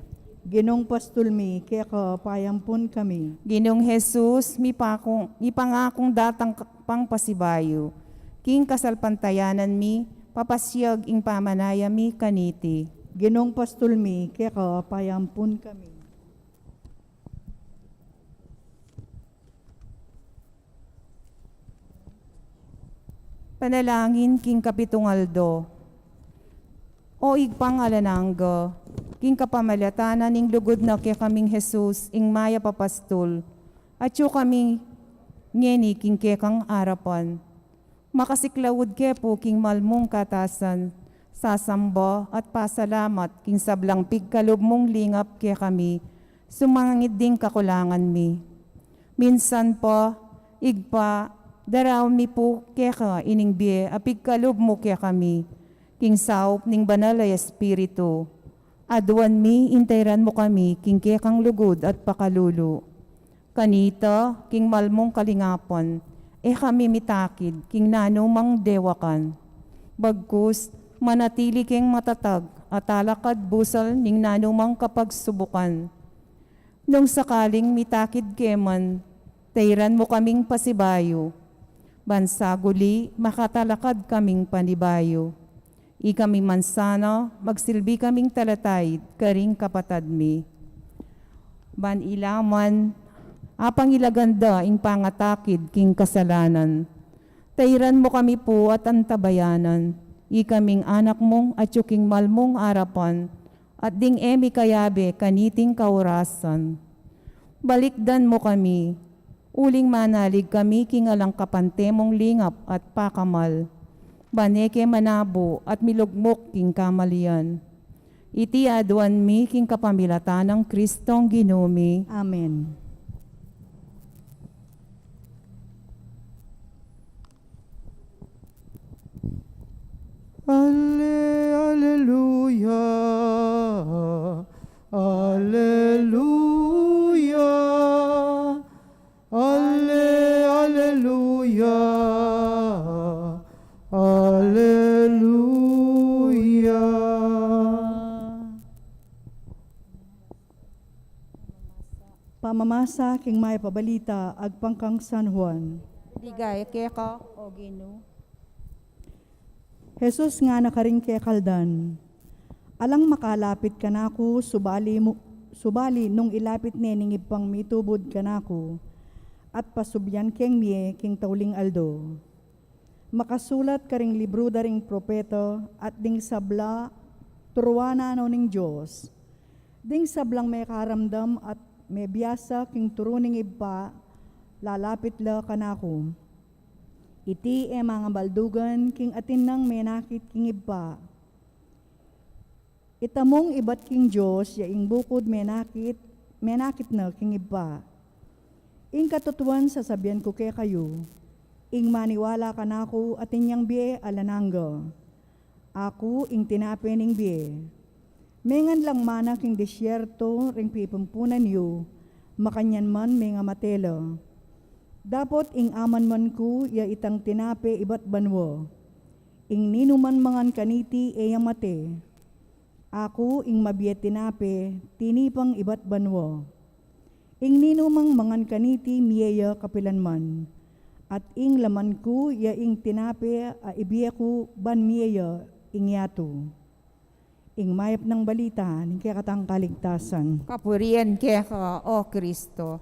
A: Ginong pastulmi kaya payampun kami.
B: Ginong Jesus, mi pangakong datang pangpasibayo, king kasalpantayanan mi, papasyag ing pamanaya mi kaniti.
A: Ginong pastulmi kaya payampun kami.
B: Panalangin king Kapitungaldo. O igpangalanangga, king kapamalyatanan ning lugod na kaya kaming Jesus ing maya papastol, at yu kami ngeni king kekang arapan. Makasiklawod kepo king malmong katasan, sasamba at pasalamat king sablang pigkalob mong lingap kaya kami, sumangit ding kakulangan mi. Minsan pa, igpa, daraw mi po keka ining biye, apigkalob mo kaya kami, king saup ning banal ay espiritu. Aduan mi, intayran mo kami, king kekang lugod at pakalulu. Kanita, king malmong kalingapan, kami mitakid, king nanumang dewakan. Bagkus, manatili king matatag, at alakad busal ning nanumang kapagsubukan. Nung sakaling mitakid keman, tayran mo kaming pasibayo. Bansaguli, makatalakad kaming panibayo. Ikami mansana, magsilbi kaming talatay, karing kapatad mi. Ban ilaman, apang ilaganda ing pangatakid king kasalanan. Tayran mo kami po at antabayanan, ikaming anak mong at yuking malmong arapan, at ding emi kayabe kaniting kaurasan. Balikdan mo kami, uling manalig kami king alang kapantemong lingap at pakamal. Baneke manabo at milugmok king kamalian. Iti aduan mi king kapamilatan ng Kristong Ginumi.
A: Amen.
C: Alleluia, alleluia, alleluia, alleluia.
A: Pamamasa king may pabalita agpangkang San Juan.
B: Ligaya keka o Ginoo.
A: Jesus nga nakaring kay kaldan. Alang makalapit ka nako, subali nung ilapit neningib pang mitubod ka nako, at pasubyan keng miye king tauling aldo. Makasulat karing libro daring propeto at ding sabla turuana no ning Diyos. Ding sablang may karamdam at may biyasa king turuning ibpa, lalapit la kanako. Iti e mga baldugan king atin nang menakit king ibpa. Itamong ibat king Diyos, yaing bukod menakit na king ibpa. Ing katutuan sasabihan ko kay kayo, ing maniwala ka nako atin yang biye alanangga. Ako ing tinape ning biye. Mengan lang mana king disyerto ring pipumpunan yu, makanyan man may nga matelo. Dapot ing aman man ko ya itang tinape ibat banwo. Ing ninuman mangan kaniti e yang mate. Ako ing mabiye tinape, tinipang ibat banwo. Ing ninumang mangan kaniti miyeya kapilanman. At ing laman ko ya ing tinape a ibiye ko ban miyeya ing yato. Ing mayap ng balita, ning kaya katang kaligtasan.
B: Kapurian keka o Kristo.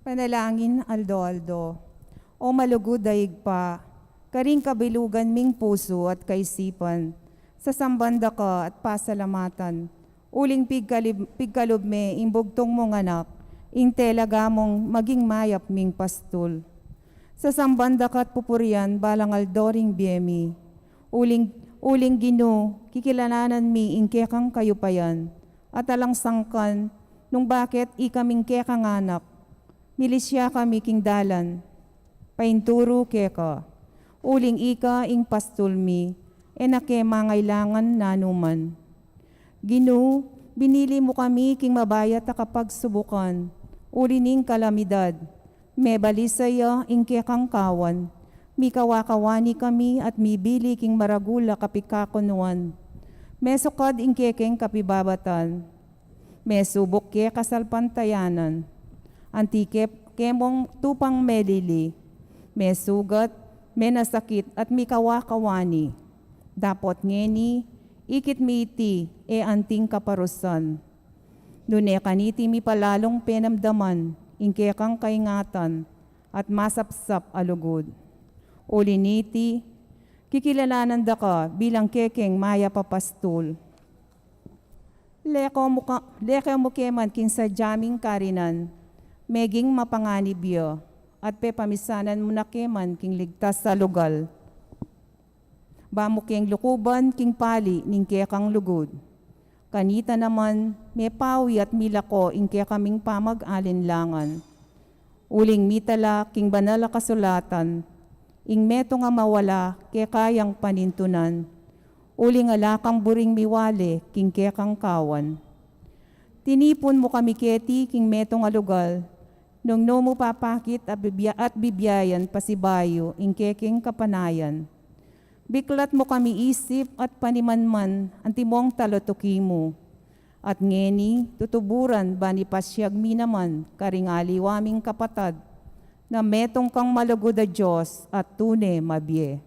B: Panalangin, Aldo. O malugod daig pa, karing kabilugan ming puso at kaisipan, sa sambanda ka at pasalamatan, uling pigkalub me, imbugtong mong anak, ing telaga mong maging mayap ming pastul. Sa sambanda ka at pupurian, balang aldoring biemi, uling Ginoo, kikilananan mi ing kekang kayupayan, at alang sangkan, nung bakit ikaming kekang anak, milisya kami king dalan, painturo keka, uling ika ing pastulmi, enake mangailangan nanuman. Ginoo, binili mo kami king mabayat a kapag subukan, ulining kalamidad, may balisaya ing kekang kawan, mi kawakawani kami at mibili king maragula kapikakunuan, mesokad ing kekeng kapibabatan, mesubok ke kasalpantayanan, antikep kemong tupang melili, may sugat, may nasakit at may kawakawani. Dapot ngeni, ikit miti e anting kaparusan. Nune kaniti mi palalong penamdaman, ingkekang kaingatan at masapsap alugod. Uliniti, kikilalanan da ka bilang kekeng maya papastul. Leke mo keman kinsa jaming karinan, meging mapanganibyo, at pepamisanan mo na keman king ligtas sa lugal. Bamo keng lukuban king pali ning kekang lugod. Kanita naman, may pawi at milako ing kekaming pamag-alinlangan. Uling mitala king banala kasulatan, ing meto nga mawala kekayang panintunan. Uling alakang buring miwale king kekang kawan. Tinipon mo kami keti king metong alugal, nung no mo papakit at bibiyayan pasibayo ing keking kapanayan. Biklat mo kami isip at panimanman ang timong talotuki mo. At ngeni, tutuburan ba ni pasyag mi naman karing aliwaming kapatad na metong kang malugod a Diyos at tune mabye.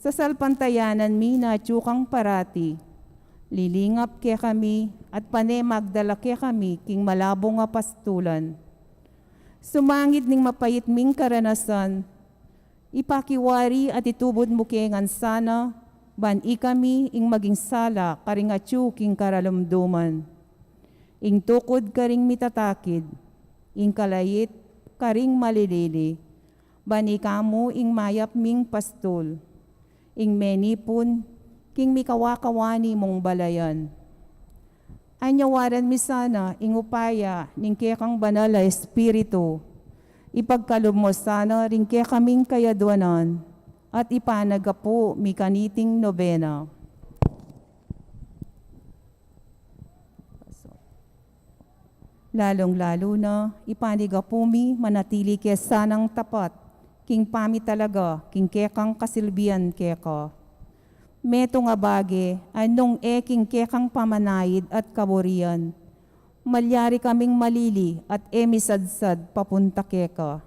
B: Sa salpantayanan mi na tsukang parati, lilingap ke kami at magdala ke kami king malabong nga pastulan. Sumangit ning mapayit ming karanasan, ipakiwari at itubod mo kengan sana, ban ikami ing maging sala karing atyu king karalumduman. Ing tukod karing mitatakid, ing kalayit karing malilili, ban ikamu ing mayap ming pastul, ing menipon king mikawakawani mong balayan. Anyawaran mi sana ing upaya ning kekang banal a espiritu, ipagkalob mo sana rin kaya kaming kayadwanan at ipanagapo mi kaniting nobena. Lalong-lalo na, ipaniga pumi, manatili kaya sanang tapat, king pami talaga, king kekang kasilbian keka. Meto nga bage, anong king kekang pamanayid at kaburian. Malyari kaming malili at emisadsad papunta keka.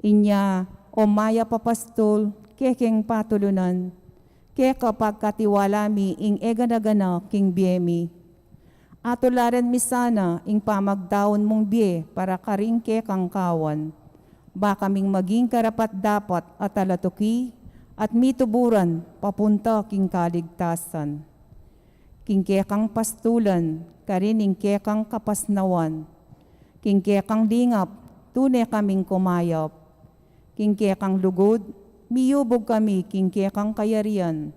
B: Inya, o maya papastol, kekeng patulunan, keka pagkatiwalami ing eganagana king biemi. Atularan mi sana ing pamagdaon mong bie para karing kekang kawan. Baka kaming maging karapat dapat at alatuki at mituburan papunta king kaligtasan. King kekang pastulan, karining kekang kapasnawan. King kekang lingap, tunay kaming kumayap. King kekang lugod, miyubog kami king kekang kayarian.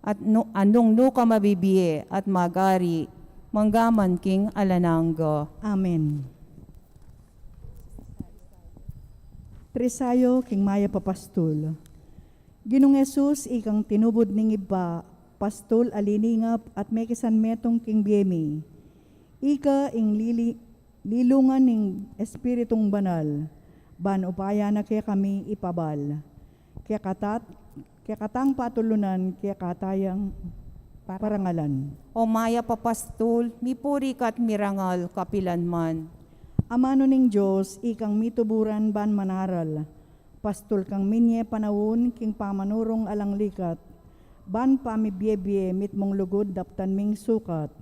B: At anong nuka mabibiye at magari, manggaman king alanangga.
A: Amen. Trisayo king maya papastol. Ginong Jesus ikang tinubod ning iba, pastol aliningap at may kisan metong king biemi. Ika ing lilungan ning espiritong banal, ban upaya na kaya kami ipabal. Kaya katang patulunan, kaya katayang parangalan.
B: O maya papastol, mipuri kat mirangal kapilanman.
A: Amano ning Diyos, ikang mituburan ban manaral. Pastol kang minye panawon, king pamanurong alang likat. Ban pamibye-bye mitmong lugod daptan ming sukat.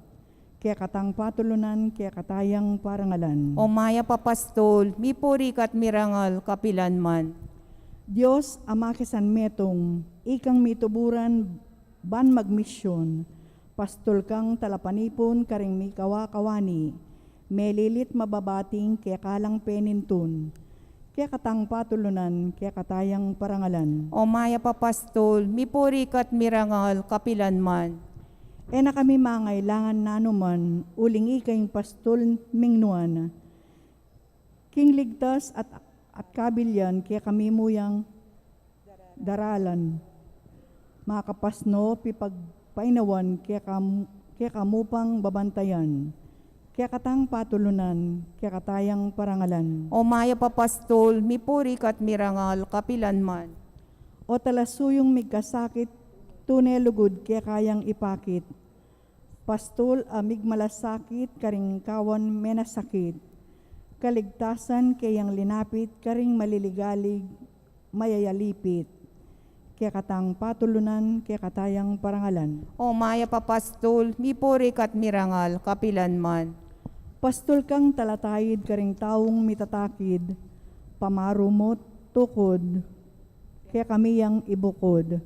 A: Kaya katang patulunan, kaya katayang parangalan.
B: O maya papastol, mipuri kat mirangal kapilanman.
A: Diyos, ama kisan metong, ikang mituburan ban magmisyon. Pastol kang talapanipon, karing mi kawakawani. Melilit mababating, kaya kalang penintun. Kaya katang patulunan, kaya katayang parangalan.
B: O maya papastol, mipuri kat mirangal kapilanman.
A: E na kami mangailangan na anuman, uling ikayong pastol mingnuan. King ligtas at kabilyan, kaya kami muyang daralan. Makapasno, pipagpainawan, kaya kamupang babantayan. Kaya katang patulunan, kaya katayang parangalan.
B: O maya papastol, mipuri kat mirangal kapilanman.
A: O talasuyong migkasakit, tunay lugod, kaya kayang ipakit. Pastol amig malasakit, karing kawan menasakit. Kaligtasan kayang linapit, karing maliligalig, mayayalipit. Kaya katang patulunan, kaya katayang parangalan.
B: O maya papastol, mipuri kat mirangal kapilanman.
A: Pastol kang talatayid, karing taong mitatakid, pamarumot, tukod, kaya kami yang ibukod.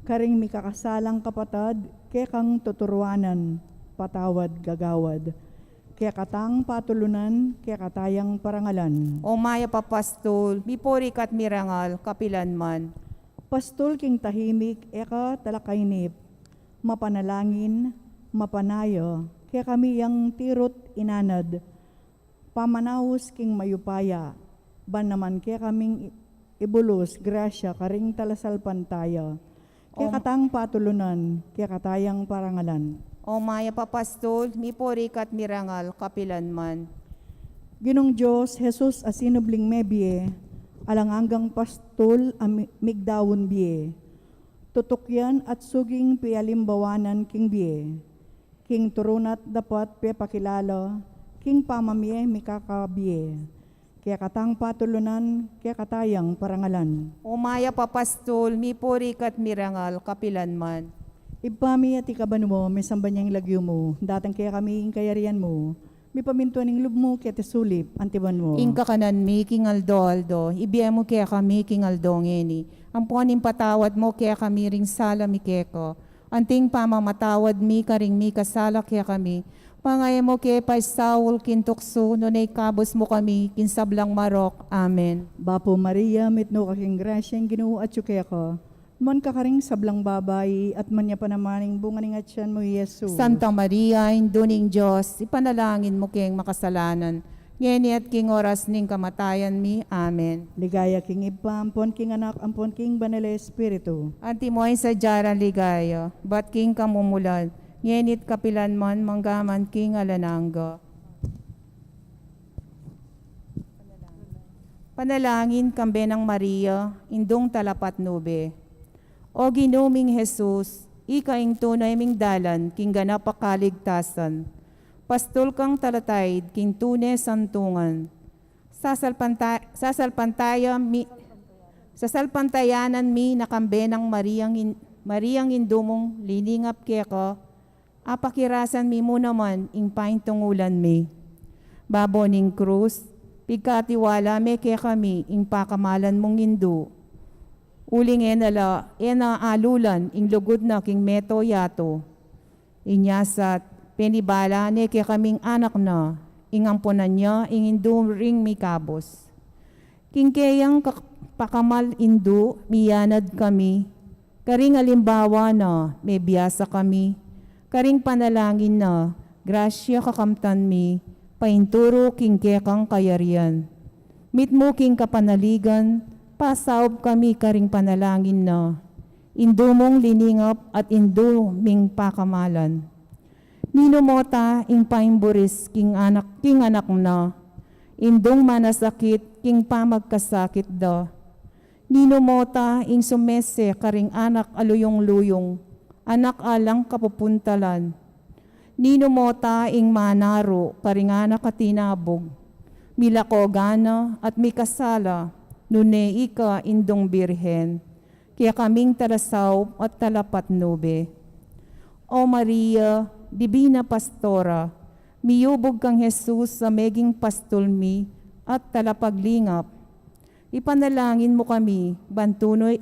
A: Karing mikakasalang kapatad, kaya kang tuturuanan, patawad gagawad. Kaya katang patulunan, kaya katayang parangalan.
B: O maya papastol, mipuri kat mirangal kapilanman.
A: Pastol king tahimik, eka talakaynip, mapanalangin, mapanayo, kaya kami yang tirot inanad, pamanawos king mayupaya, ban naman kaya kaming ibulos, grasya, karing talasalpan tayo. Kaya katang patulunan, kaya katayang parangalan.
B: O maya papastol, mipuri kat mirangal kapilanman.
A: Ginong Diyos, Jesus asinubling mebie, alangangang pastol migdawon bie. Tutukyan at suging pialimbawanan king bie. King turunat dapat pe pakilala, king pamamie mikakabie. Kaya katang patulunan, kaya katayang parangalan.
B: O maya papastol, mipuri kat mirangal kapilanman.
A: Ipami at ikaban mo, may sambanyang lagyo mo, datang kaya kami ing kayarian mo, may pamintuan ng lub mo, kaya tisulip, antiban mo.
B: Ingka kanan mi king aldo, ibiya mo kaya kami king aldongeni. Ang puaning patawad mo kaya kami ring sala mi keko. Anting pamamatawad mi karing mi kasala kaya kami. Pangaya mo kaya pa Saul kintukso, nunay kabos mo kami, kinsablang marok. Amen.
A: Bapo Maria, mitno kaking grasyang ginoo at kaya ko. Man kakaring sablang babay at manya pa namaning bunga ning atyan mo, Yesu.
B: Santa Maria, induning Diyos, ipanalangin mo kayong makasalanan. Ngeni at king oras ning kamatayan mi. Amen.
A: Ligaya king ipa, ampon king anak, ampon king banal espiritu.
B: Antimoy sa jaran ligaya, bat king kamumulan, ngenit kapilanman manggaman king alanangga. Panalangin kambe ng Maria, indong talapat nube. O ginuming Jesus, ikaing tunay ming dalan, king ganap akaligtasan. Pastol kang talatay, king tunay santungan. Sasalpantayanan mi nakambe ng Mariang indumong liningap keko, apakirasan mi mo naman ing paing tungulan mi. Baboning krus, pigkatiwala me ke kami ing pakamalan mong indu. Uling ena alulan ing lugod na king meto yato. Inyasat, penibala ne ke kaming anak na, ing ampunan niya ing indu ring mikabos. King kayang pakamal indu, miyanad kami, karing alimbawa na, may biyasa kami, karing panalangin na, grasya kakamtan mi, painturo king kekang kayarian. Mit mo king kapanaligan, pasaob kami karing panalangin na, indu mong liningap at indu ming pakamalan. Ninumota ing paimburis king anak na, indung manasakit king pamagkasakit da. Ninumota ing sumese karing anak aluyong-luyong, anak alang kapupuntalan. Ninumota ing manaro karing anak katinabog, milakogana at mikasala, nune ika indong birhen, kaya kaming tarasaw at talapat nube. O Maria, Divina Pastora, miyubog kang Jesus sa meging pastulmi at talapaglingap. Ipanalangin mo kami,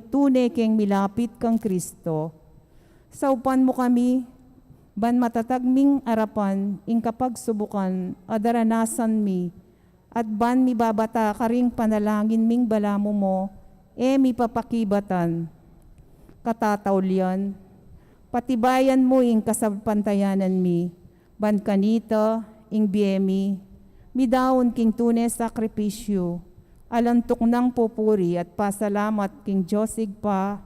B: tunay keng milapit kang Kristo. Saupan mo kami, ban matatagming arapan, ing kapag subukan, adaranasan mi, at ban mi babata karing panalangin ming balamo mo, mi papakibatan. Katataulian, patibayan mo ing kasapantayanan mi, ban kanita, ing biemi, midaon king tunay sakripisyo, alantok ng pupuri at pasalamat king Diyosig pa,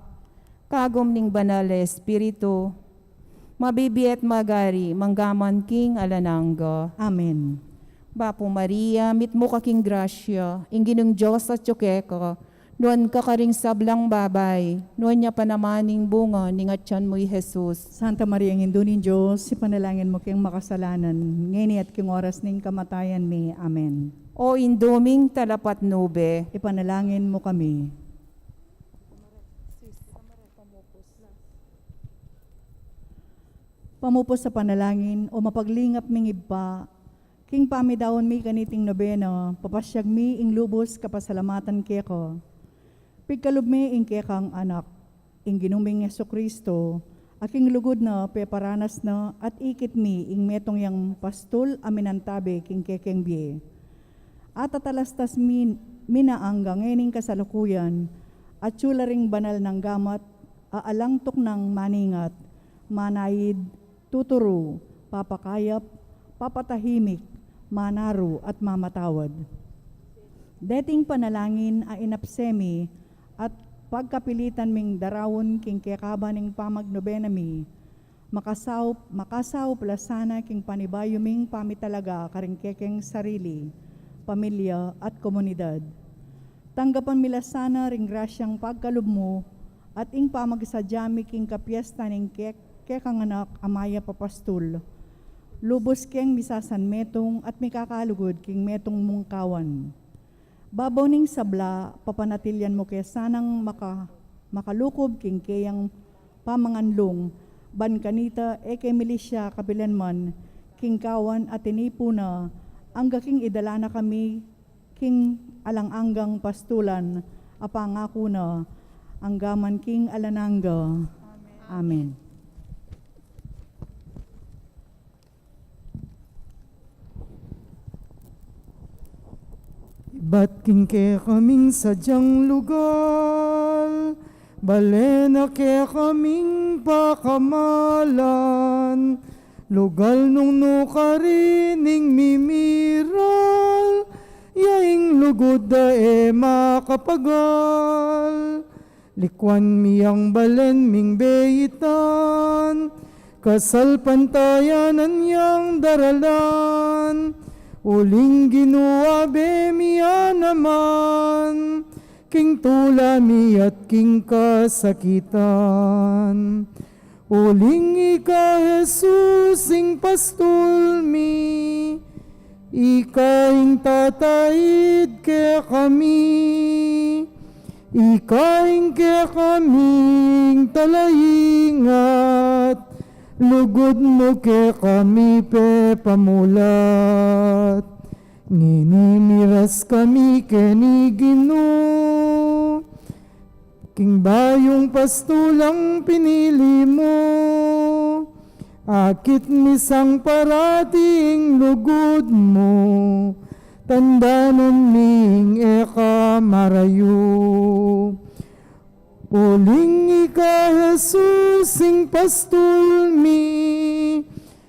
B: kagom ning banal na Espiritu, mabibiet magari, manggaman king alanangga.
A: Amen.
B: Bapo Maria, mit mo kaking grasya, inginong Diyos at tsukeka, nuan ka karing sablang babay, nuan niya panamaning bunga, ningatyan mo'y Jesus.
A: Santa Maria, ang indunin Diyos, si panalangin mo kayong makasalanan, ngini at king oras ning kamatayan mi. Amen.
B: O induming talapat nube,
A: Ipanalangin mo kami. Pamupos sa panalangin o mapaglingap ming iba, king pamidaon mi kaniting nobeno, papasyag mi ing lubos kapasalamatan keko. Pigkalub mi ing kekang anak, ing ginuming Jesucristo, aking lugod na peparanas na at ikit mi ing metong yang pastul aminantabe king kekeng biye. At atalastas minaanggang ngening kasalukuyan, at tsularing banal ng gamat, aalangtok ng maningat, manayid, tuturo, papakayap, papatahimik, manaro at mamatawad. Dating panalangin a inapsemi at pagkapilitan ming darawon king kekaba ning pamagnobenami, makasaw plasana king panibayo ming pamitalaga karing kekeng sarili, pamilya at komunidad. Tanggapan mila sana ring grasyang pagkalub mo at ing pamagsadyami king kapiesta ning kekanganak amaya papastul. Lubos keng misasan metong at mikakalugod king metong mungkawan. Babaw ning sabla, papanatilyan mo kaya sanang makalukob king kayang pamanganlong, ban kanita eke milisya kabilanman, king kawan at tinipo na, angga king idala na kami, king alang-anggang pastulan, apangako na, anggaman king alanangga. Amen.
C: Ba't king ke kaming sadyang lugar, balena ke kaming pakamalan, lugal nung nukarining mimiral, yaing lugod da makapagal. Likwan miyang balen ming beyitan, kasal pantayanan yang daralan, uling ginuabe miya naman, king tulami at king kasakitan. Uling ika Jesus ing pastol mi, ikaing tatayid ke kami, ikaing ke kaming talaingat, lugod mo ke kami pe pamulat. Nginimiras kami ke ni Ginoo, king bayong pastulang pinili mo, akit misang parating lugod mo, tandanan ming eka marayo. Uling ika Jesus ing pastol mi,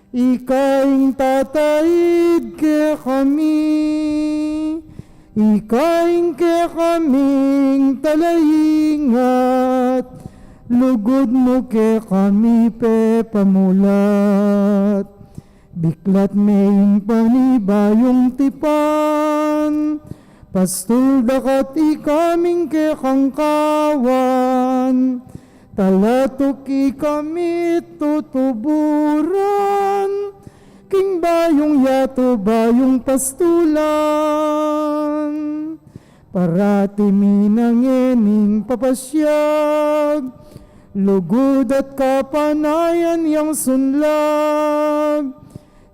C: ikaing tatayid ke kami, ikaing ke kaming talaingat, lugod mo ke kami pe pamulat. Biklat maying panibayong tipan, pastol dakat ikaming ke kangkawan, talatok ikami tutuburan, king bayong yato bayong pastulan. Parati minangening papasyag, lugod at kapanayan yang sunlag,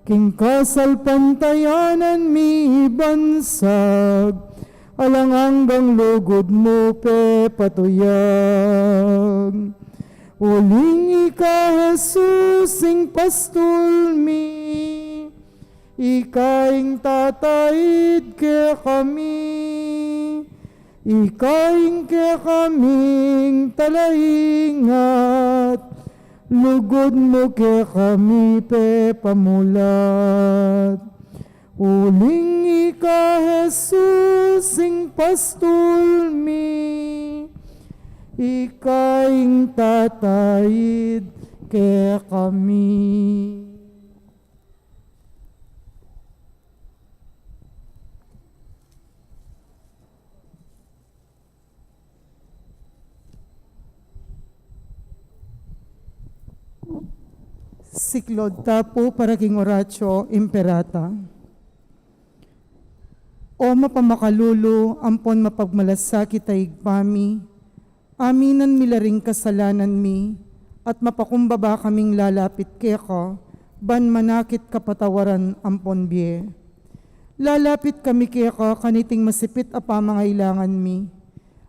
C: king kasalpantayanan mi bansag, alang hanggang lugod mo pe patuyag. Uling ika Jesus ing pastol mi, ikaing tatayid ke kami, ikaing ke kaming talaingat, lugod mo ke kami pe pamulat. Uling ika Jesus ing pastol mi, ikaing tatayid ke kami. Siklod tapo para king Horatio Imperata. O mapamakalulu, ampon mapagmalasakit ay igpami, aminan milaring kasalanan mi, at mapakumbaba kaming lalapit keka, ban manakit kapatawaran ampon biye. Lalapit kami keka kaniting masipit a pamangailangan mi,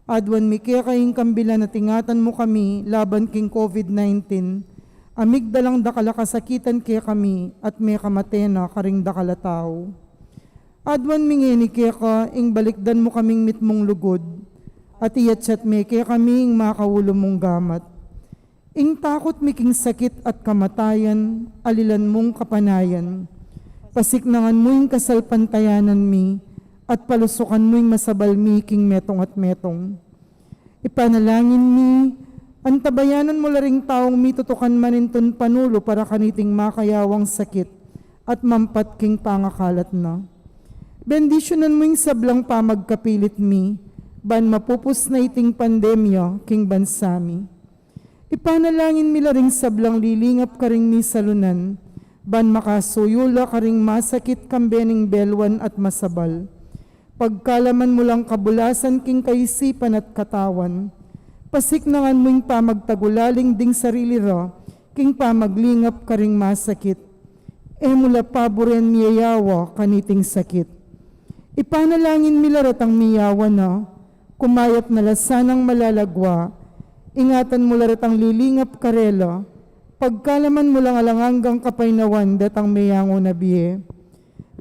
C: adwan mi keka ing kambila na tingatan mo kami laban king COVID-19, amigdalang dakala kasakitan kaya kami at may kamatena karing dakala tao. Adwan mingeni kaya ka ing balikdan mo kaming mitmong lugod at iyatsat me kaya kami ing makaulo mong gamat. Ing takot miking sakit at kamatayan, alilan mong kapanayan. Pasiknangan mo ing kasalpantayanan mi at palusukan mo ing masabal mi king metong at metong. Ipanalangin mi, antabayanan mo laring taong mitutukan maninton panulo para kaniting makayawang sakit at mampat king pangakalat na. Bendisyonan mo yung sablang pamagkapilit mi, ban mapupus na iting pandemya king bansami. Ipanalangin mi laring sablang lilingap karing mi salunan, ban makasuyula karing masakit kambening belwan at masabal. Pagkalaman mo lang kabulasan king kaisipan at katawan, pasiknangan mo yung pamagtagulaling ding sarili ra, king pamaglingap karing masakit. Mula paboren miyayawa kaniting sakit. Ipanalangin milarat ang miyawa na, kumayat na lasanang malalagwa, ingatan mo larat ang lilingap karela, pagkalaman mo lang alanganggang kapaynawan datang mayango na biye.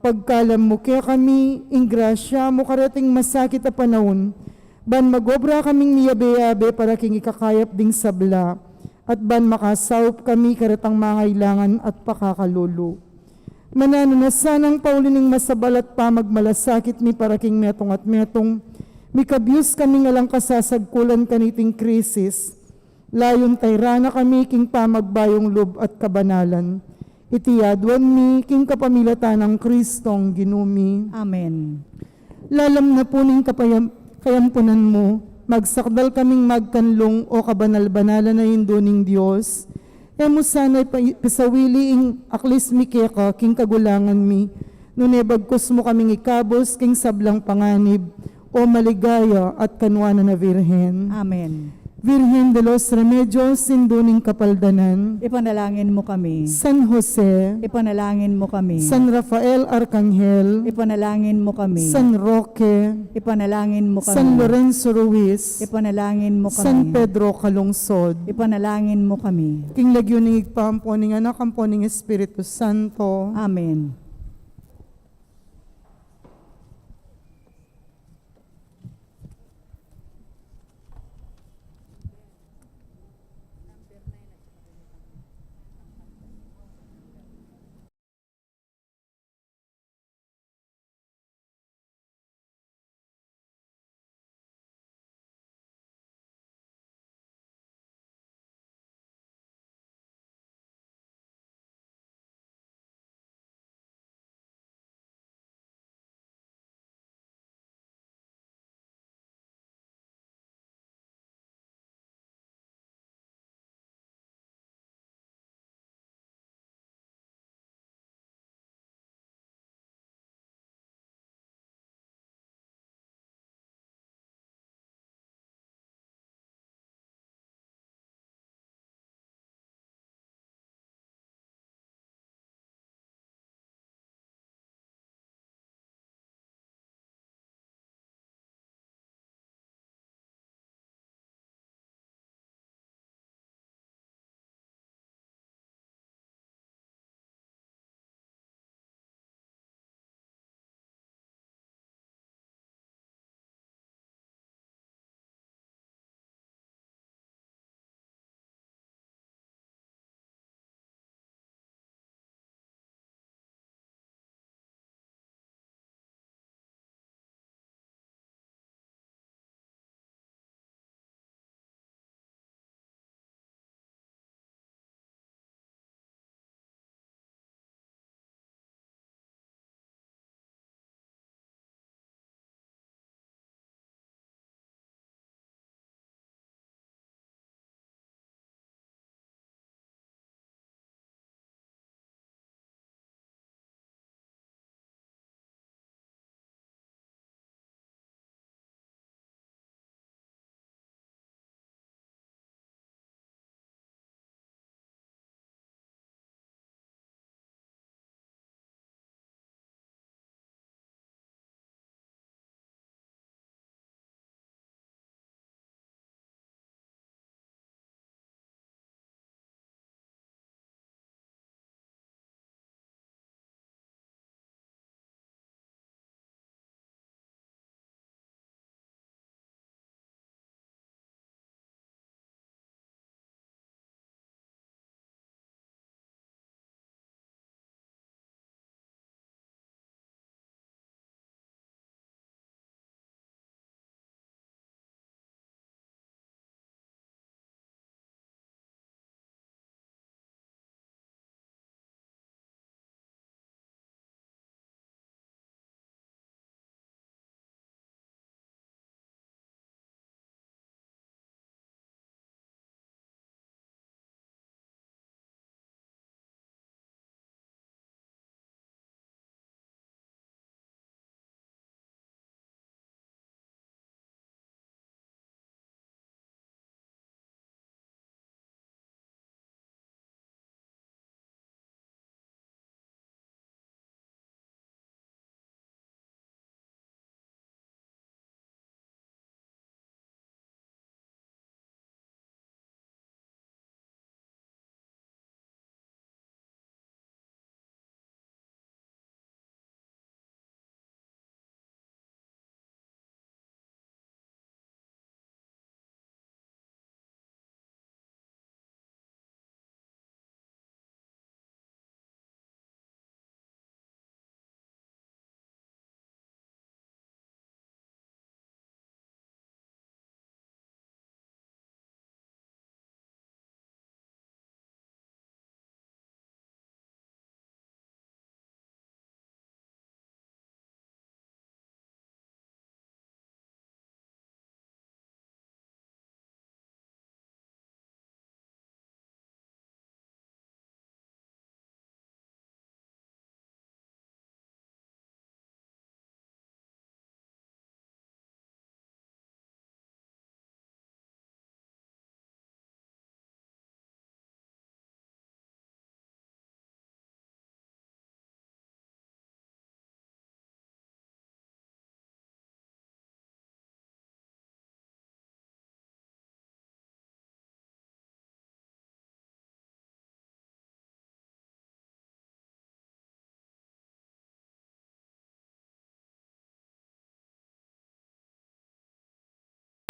C: Pagkalam mo kaya kami, ingrasya mo karating masakit a panahon, ban magobra kaming miyabe-yabe para king ikakayap ding sabla, at ban makasawp kami karatang mangailangan at pakakalulo. Manano na sanang paulining masabal at pamagmalasakit mi para king metong at metong, mikabiyos kami ngalang kasasagkulan kaniting krisis, layon tayrana kami king pamagbayong loob at kabanalan, iti adwan mi, king kapamilatan ng Kristong ginumi.
A: Amen.
C: Lalam na puning kayampunan mo, magsakdal kaming magkanlong o kabanal-banalan na hinduning Diyos. Emo sana'y pisawili ing aklis mi keka, king kagulangan mi, nunebagkos mo kaming ikabos, king sablang panganib, o maligaya at kanwana na Virhen.
A: Amen.
C: Virgen de los Remedios, sinduning kapaldanan,
A: Ipanalangin mo kami.
C: San Jose,
A: Ipanalangin mo kami.
C: San Rafael Arcangel,
A: Ipanalangin mo kami.
C: San Roque,
A: Ipanalangin mo kami.
C: San Lorenzo Ruiz,
A: Ipanalangin mo kami.
C: San Pedro Calungsod,
A: Ipanalangin mo kami.
C: King Lagyuning Igpamponing Anak Amponing Espiritu Santo.
A: Amen.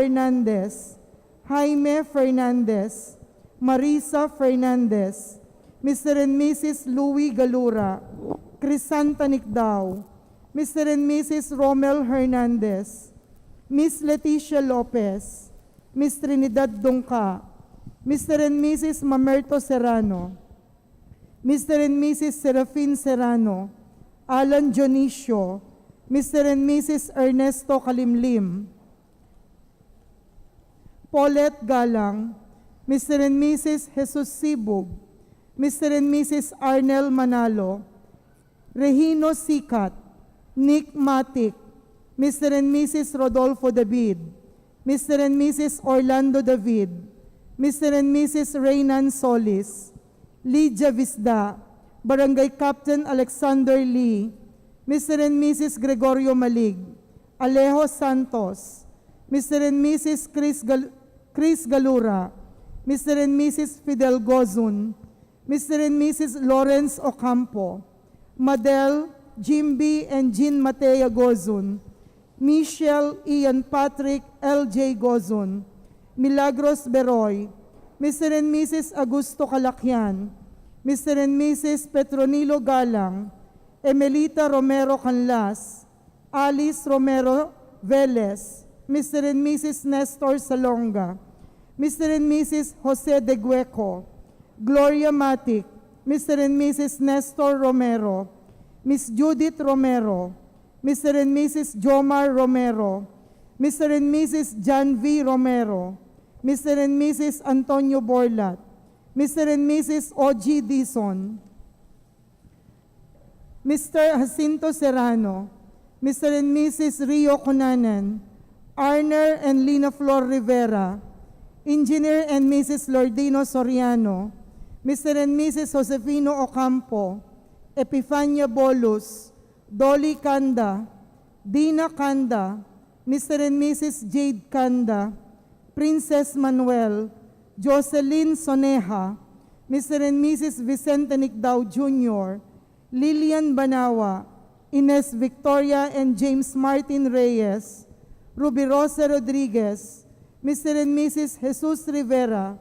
C: Fernandez, Jaime Fernandez, Marisa Fernandez, Mr. and Mrs. Louie Galura, Crisanta Nicdao, Mr. and Mrs. Romel Hernandez, Miss Leticia Lopez, Miss Trinidad Dongka, Mr. and Mrs. Mamerto Serrano, Mr. and Mrs. Serafin Serrano, Alan Dionisio, Mr. and Mrs. Ernesto Kalimlim, Paulette Galang, Mr. and Mrs. Jesus Sibug, Mr. and Mrs. Arnel Manalo, Regino Sikat, Nick Matic, Mr. and Mrs. Rodolfo David, Mr. and Mrs. Orlando David, Mr. and Mrs. Reynan Solis, Lydia Visda, Barangay Captain Alexander Lee, Mr. and Mrs. Gregorio Malig, Alejo Santos, Mr. and Mrs. Chris Galura, Mr. and Mrs. Fidel Gozun, Mr. and Mrs. Lawrence Ocampo, Madel, Jimby and Jean Matea Gozun, Michelle Ian Patrick L.J. Gozun, Milagros Beroy, Mr. and Mrs. Augusto Calakyan, Mr. and Mrs. Petronilo Galang, Emelita Romero Canlas, Alice Romero Velez, Mr. and Mrs. Nestor Salonga, Mr. and Mrs. Jose de Gueco, Gloria Matic, Mr. and Mrs. Nestor Romero, Miss Judith Romero, Mr. and Mrs. Jomar Romero, Mr. and Mrs. John V. Romero, Mr. and Mrs. Antonio Borlat, Mr. and Mrs. O.G. Dizon, Mr. Jacinto Serrano, Mr. and Mrs. Rio Conanan, Arner and Lina Flor Rivera, Engineer and Mrs. Lordino Soriano, Mr. and Mrs. Josefino Ocampo, Epifania Bolus, Dolly Kanda, Dina Kanda, Mr. and Mrs. Jade Kanda, Princess Manuel, Jocelyn Soneja, Mr. and Mrs. Vicente Nicdao Jr., Lilian Banawa, Ines Victoria and James Martin Reyes, Ruby Rosa Rodriguez, Mr. and Mrs. Jesus Rivera,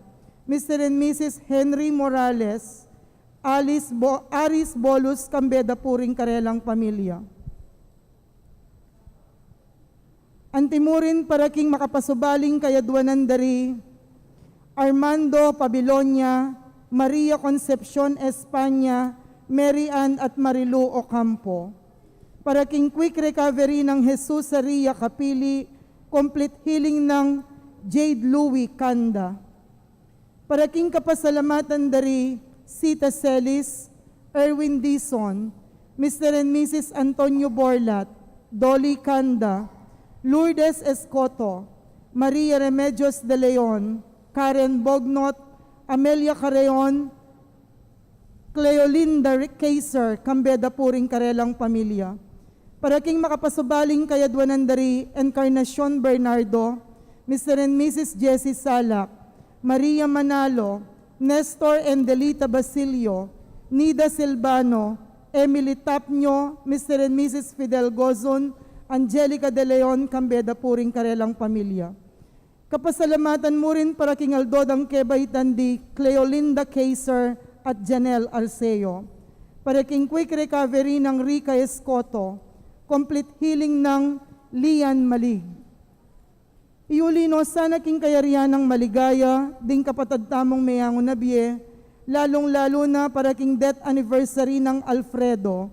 C: Mr. and Mrs. Henry Morales, Aris Bolus Cambeda Puring Karelang Pamilya. Antimurin paraking makapasubaling kayadwanan dari, Armando Pabilonia, Maria Concepcion Espanya, Mary Ann at Marilu Ocampo. Paraking quick recovery ng Jesus Saria Kapili, complete healing ng Jade Louie Kanda. Paraking kapasalamatan dari, Sita Celis, Erwin Dizon, Mr. and Mrs. Antonio Borlat, Dolly Kanda, Lourdes Escoto, Maria Remedios de Leon, Karen Bognot, Amelia Careon, Cleolinda Kaiser, Cambeda Puring Karelang Pamilya. Paraking makapasubaling kayadwanan dari, Encarnacion Bernardo, Mr. and Mrs. Jessie Salak, Maria Manalo, Nestor and Delita Basilio, Nida Silvano, Emily Tapnyo, Mr. and Mrs. Fidel Gozon, Angelica De Leon, Cambeda Puring Karelang Pamilya. Kapasalamatan mo rin para king Aldodang Kebaitandi, Cleolinda Kaiser at Janelle Arceo. Para king quick recovery ng Rica Escoto, complete healing ng Lian Malig. Iulino sana king kayarian ng maligaya, ding kapatad tamong mayangon na biye, lalong-lalo na para king death anniversary ng Alfredo,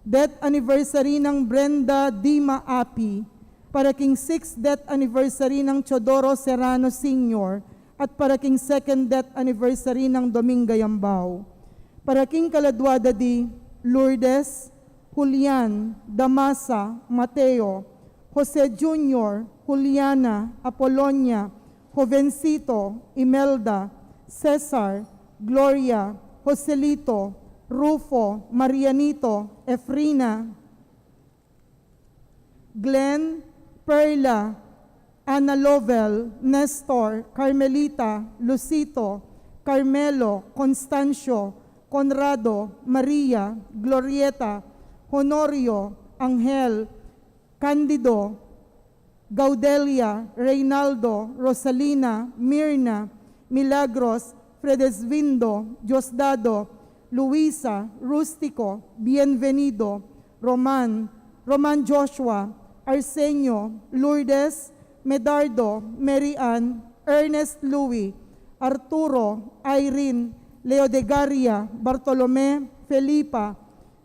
C: death anniversary ng Brenda Dima Api, para king 6th death anniversary ng Chodoro Serrano Sr., at para king 2nd death anniversary ng Dominga Yambao. Para king kaladwada di Lourdes, Julian, Damasa, Mateo, Jose Jr., Juliana, Apolonia, Jovencito, Imelda, Cesar, Gloria, Joselito, Rufo, Marianito, Efrina, Glenn, Perla, Ana Lovel, Nestor, Carmelita, Lucito, Carmelo, Constancio, Conrado, Maria, Glorieta, Honorio, Angel, Candido, Gaudelia, Reynaldo, Rosalina, Mirna, Milagros, Fredesvindo, Diosdado, Luisa, Rustico, Bienvenido, Roman Joshua, Arsenio, Lourdes, Medardo, Mary Ann, Ernest Louis, Arturo, Irene, Leodegaria, Bartolome, Felipa,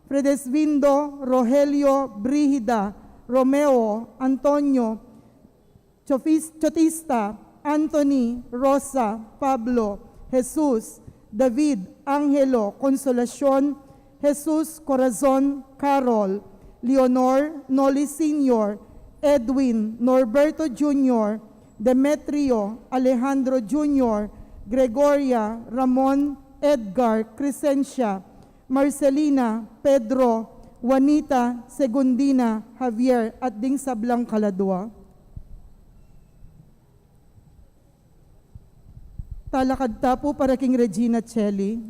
C: Fredesvindo, Rogelio, Brigida, Romeo, Antonio, Chotista, Anthony, Rosa, Pablo, Jesus, David, Angelo, Consolacion, Jesus, Corazon, Carol, Leonor, Noli Sr., Edwin, Norberto Jr., Demetrio, Alejandro Jr., Gregoria, Ramon, Edgar, Crescencia, Marcelina, Pedro, Juanita, Segundina, Javier, at ding sablang kaladwa. Talakad tapo para King Regina Celli.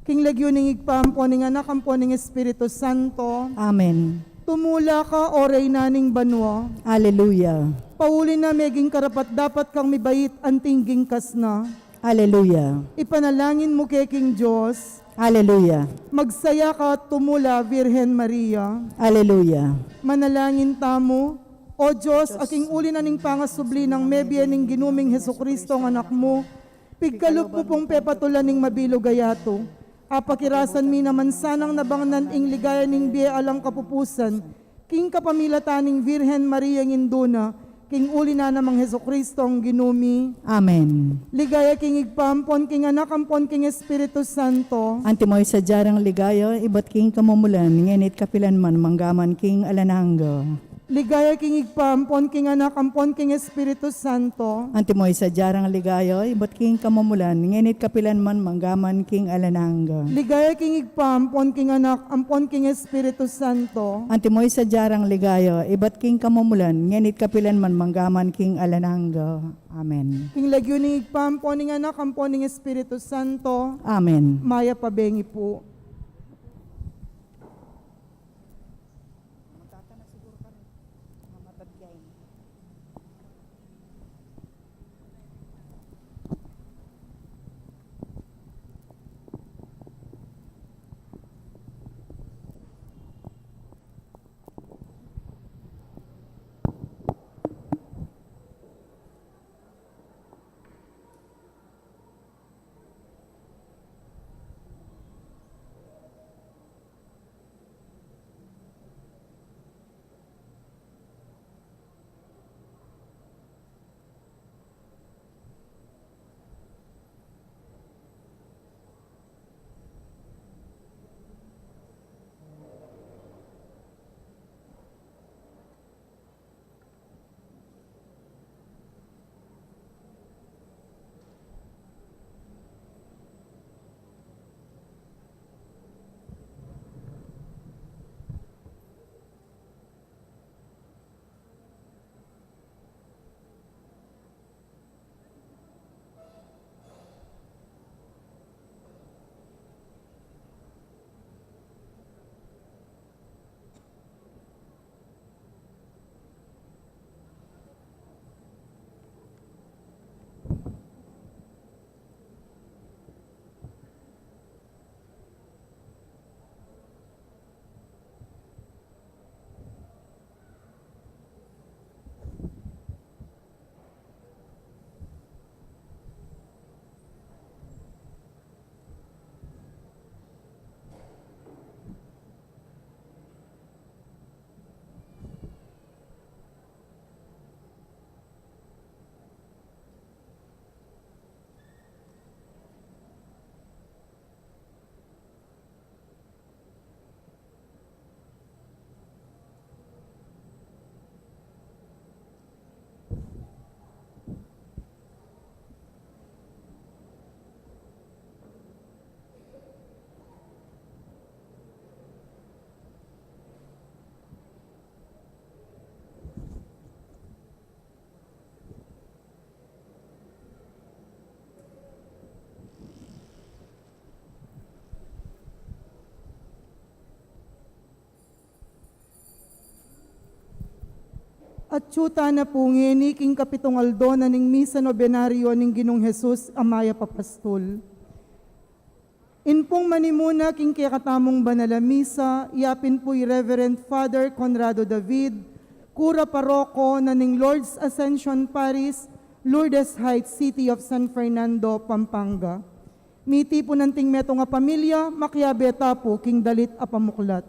C: King Leguning igpampo ning anak ampo ning Espiritu Santo.
A: Amen.
C: Tumula ka o Reynaning Banwa.
A: Alleluia.
C: Pauli na meging karapat dapat kang mibait anting gingkas na.
A: Alleluia.
C: Ipanalangin mo kay King Diyos.
A: Alleluia.
C: Magsaya ka at tumula, Virhen Maria.
A: Alleluia.
C: Manalangin tamo. O Diyos, aking uli na ning pangasubli ng mebye ning ginuming Hesukristo ang anak mo, pigkalup mo pong pepatulan ning mabilo gayato. Apakirasan mi naman sanang nabangnan ing ligaya ning biye alang kapupusan, king kapamilataning Virhen Maria nginduna, king uli na namang Hesukristo ang ginumi.
A: Amen.
C: Ligaya king igpampon, king anak ampon, king Espiritu Santo.
A: Antimoy sa jarang ligayo, ibat king kamumulan, ngenit kapilan man manggaman king alananggo.
C: Ligaya king igpampon, king anak ampon, king Espiritu Santo.
A: Antimoy sa jarang ligayo, ibat king kamumulan, ngenit kapilan man manggaman king alananggo.
C: Ligaya king igpampon, king anak ampon, king Espiritu Santo.
A: Antimoy sa jarang ligayo, ibat king kamumulan, ngenit kapilan man manggaman king alananggo. Amen.
C: King Leguning igpampon, ning anak ampon, ning Espiritu Santo.
A: Amen.
C: Maya pabengi po. At tsuta na po ngeni king kapitong aldo na ning misa nobenaryo ning Ginong Jesus amaya papastol. Inpong manimuna king kakatamong banala misa, yapin po'y Reverend Father Conrado David, Kura Paroko na ning Lord's Ascension Paris, Lourdes Heights, City of San Fernando, Pampanga. Miti po nanting meto nga pamilya, makyabeta po king dalit apamuklat.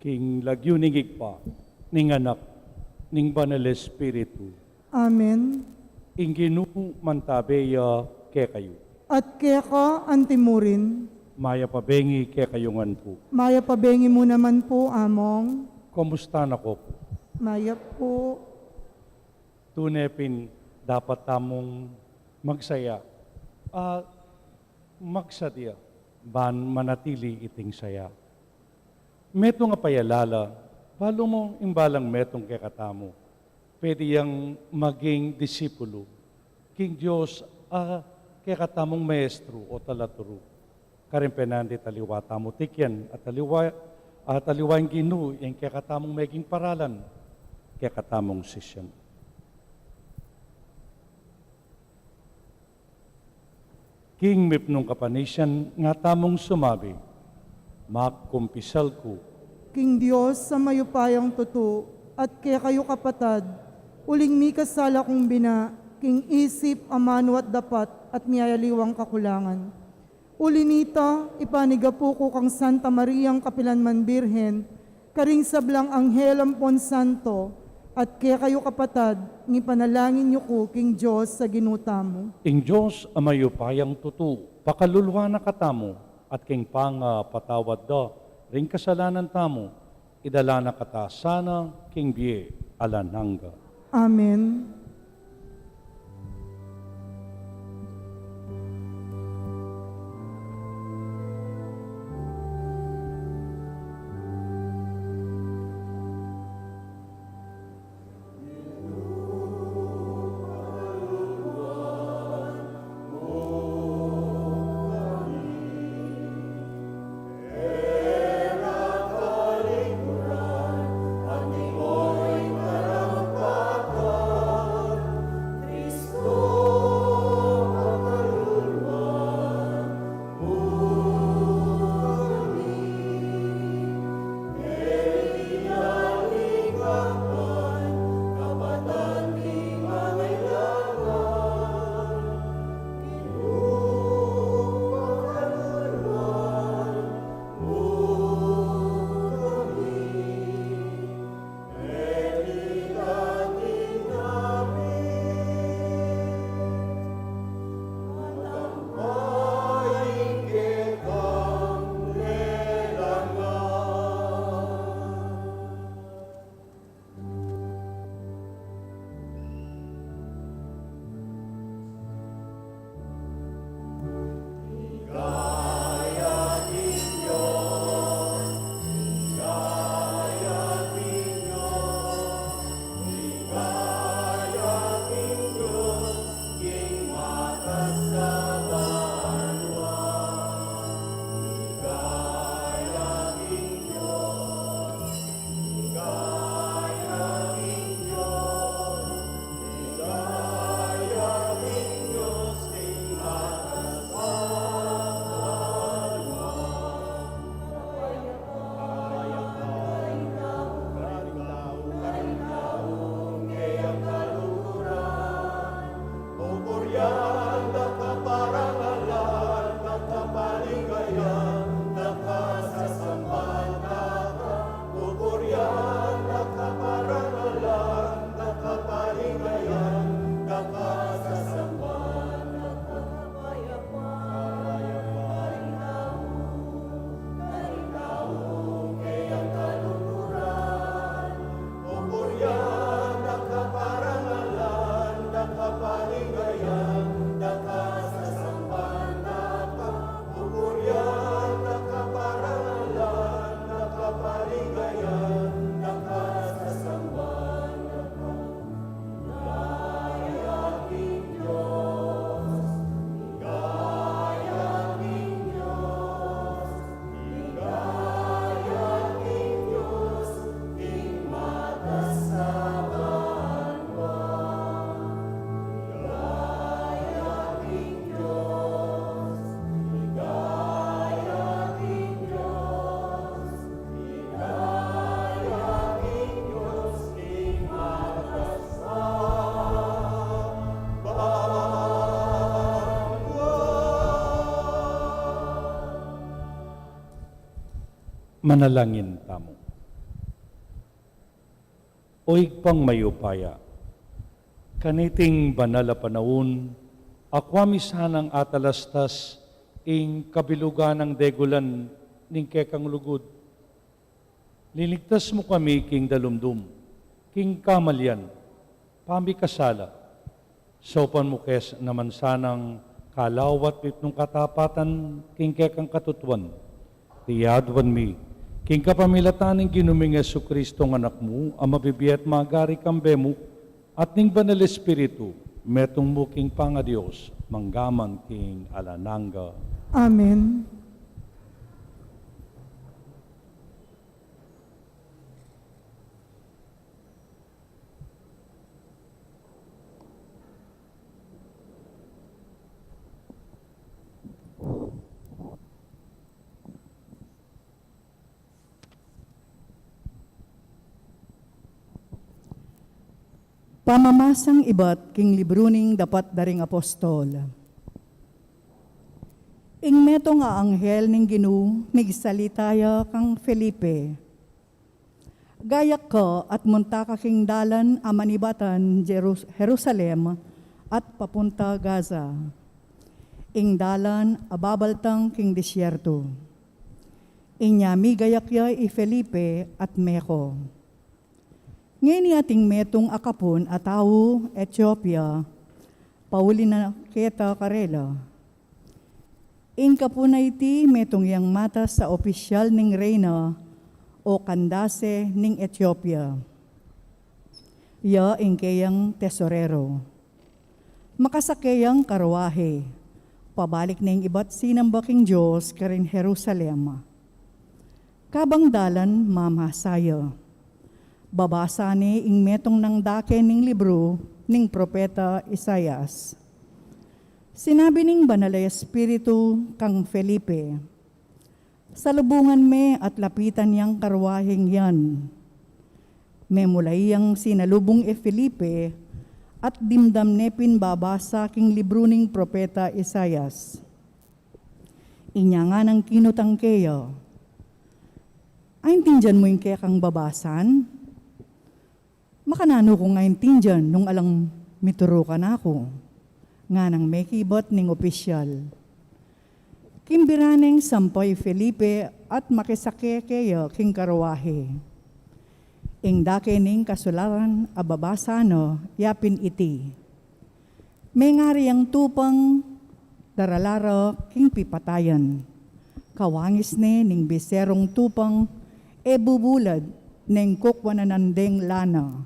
D: King lagyuningig pa, ning anak, ning banal Espiritu,
C: Amen.
D: ing Ginoo mantabeya ke kayo.
C: At kaya ka antimurin,
D: Maya pabengi ke kayungan po.
C: maya pabengi mo naman po among,
D: Kumusta na ko po?
C: maya po,
D: Tunepin dapat tamong magsaya. Magsadya, ban manatili iting saya. Meto nga payalala, balo mo imbalang metong ke katamo. Pwede yang maging disipulo. King Diyos, ke katamong maestro o talaturo. Karimpenandi taliwata mo tikyan at taliwain Ginoo yung ke katamong maging paralan, ke katamong sisyan. King mipnong kapanisyan nga tamong sumabi, makumpisal ko,
C: King Diyos sa mayupayang tutu, at kaya kayo kapatad, uling mi kasala kong bina, king isip, amano at dapat, at miyayaliwang kakulangan. Ulinita, ipanigapo ko kang Santa Mariang Kapilanman Birhen, karing sablang Anghel Ampon Santo, at kaya kayo kapatad, ngipanalangin niyo ko, King Diyos, sa ginuta mo.
D: ing Diyos amayupayang tutu, pakaluluwa na katamo, at king panga patawad do, ring kasalanan tamo, idala na kata sana king biye alananga.
C: Amen.
D: Manalangin tamo. Oig pang mayupaya, kaniting banala panahon, akwami sanang atalastas ing kabilugan ng degulan ning kekang lugod. Liligtas mo kami king dalumdum, king kamalyan, pami kasala. Sopan mo kes naman sanang kalawat nung katapatan king kekang katutuan. Tiyadwan mi, king kapamilatan ng ginuming Jesucristo ng anak mo, ang mabibiyat magari kambe mo, at ning banal espiritu, metong mo king pangadios, manggaman king alananga.
C: Amen.
A: Pamamasang ibat king libruning dapat daring apostol. Ing meto nga anghel ning Ginoo migsalitaya kang Felipe. Gayak ka at munta ka king dalan a manibatan Jerusalem at papunta Gaza. ing dalan ababaltang king disyerto. Inyami gayakya i Felipe at Meko. Ngayon ating metong akapon at tao Ethiopia, pauli na keta karela. Ing kapuna iti metong yang mata sa opisyal ning reyna o kandase ning Ethiopia. Ya ing kayang tesorero. Makasakayang karwahe, pabalik na yung iba't sinambaking Diyos karin Jerusalem. Kabang dalan mamasaya. Babasa ni ing metong ng dake ning libro ning propeta Isaias. Sinabi ning Banal na Espiritu kang Felipe, salubungan me at lapitan yang karwaheng yan. Memulay yang sinalubong Felipe at dimdam ne pinbabasa king libro ning propeta Isaias. Inya nga ng kinutang keyo. Ay intindihan mo yung kaya kang babasan? Makanano ko nga intindihan nung alang mituro ka na ako. Nga nang may kibot ning opisyal. Kimbiraneng sampay Felipe at makisake kayo king karwahe. Ing dake ning kasulatan ababasano yapin iti. May ngari ang tupang daralaro king pipatayan. Kawangis ne ning biserong tupang bubulad ning kukwananandeng lana.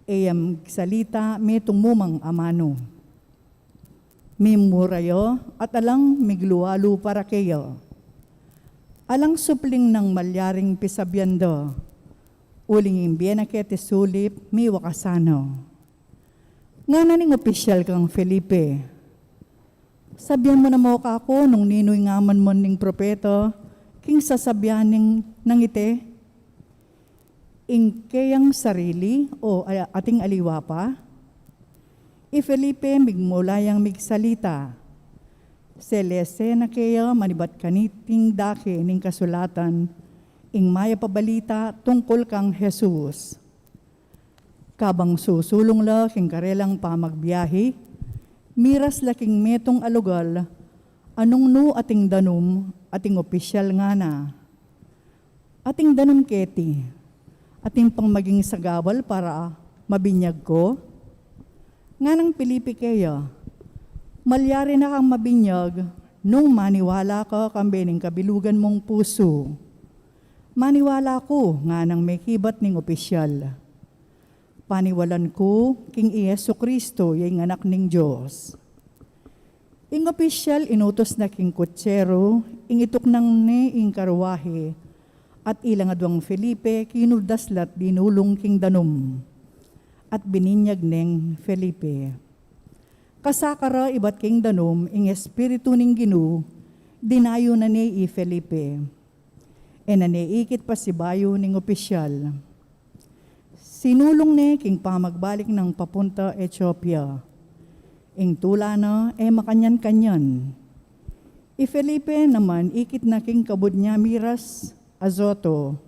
A: Eyam salita may tumumang amano. Mimurayo at alang migluwalo para kayo. Alang supling ng malyaring pisabyando. Uling imbiyena kete sulip mi wakasano. Nga na ning opisyal kang Felipe. Sabyan mo na mo ka ako nung ninoy ngaman mo ning propeta, king sasabyan ng ite. Ing kayang sarili o ating aliwa pa. Felipe migmulayang migsalita. Selese na kaya manibat kaniting dake ning kasulatan ing maya pabalita tungkol kang Jesus. Kabang susulong la king karelang pamagbiyahe, miras laking metong alugal, anong no ating danum, ating opisyal nga na. Ating danum keti, ating pang maging sagawal para mabinyag ko. Nga ng Pilipi kaya, malyari na kang mabinyag nung maniwala ka kambening kabilugan mong puso. Maniwala ko nga nang may kibat ning opisyal. Paniwalan ko king Iyesu Kristo yung anak ning Diyos. Ing opisyal inutos na king kutsero, ing itok nang ne ing karwahe, at ilang adwang Felipe kinudaslat dinulong king danum, at bininyag neng Felipe. Kasakara ibat king danum, ing espiritu ning Ginu, dinayo na ni Felipe. E naniikit pa si bayo ning opisyal. Sinulong ni king pamagbalik ng papunta Ethiopia. Ing tula na makanyan-kanyan. Felipe naman ikit na king kabud niya miras Azoto.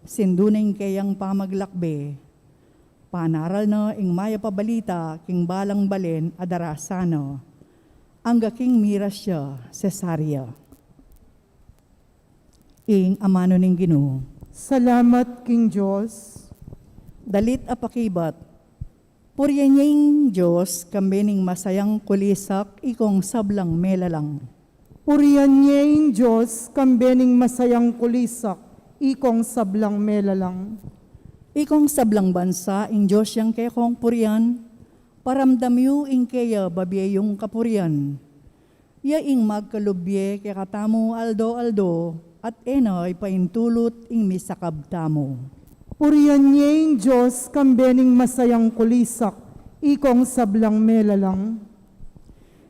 A: Sinduning kayang pamaglakbe. Panaral na ing maya pabalita king balang balen adarasano. Angga king miras siya Cesarea. Ing amano ning Ginoo.
C: Salamat, King Diyos.
A: Dalit apakibat. Puryenyeng Diyos kambening masayang kulisak ikong sablang melalang.
C: Purihan niya yung Diyos, kambening masayang kulisak, ikong sablang melalang.
A: Ikong sablang bansa ing Diyos yang kekong puryan, paramdam yu ing kaya babye yung kapuryan. Ya ing magkalubye kaya katamu aldo-aldo, at enoy paintulot ing misakab tamo.
C: Purihan niya yung Diyos, kambening masayang kulisak, ikong sablang melalang.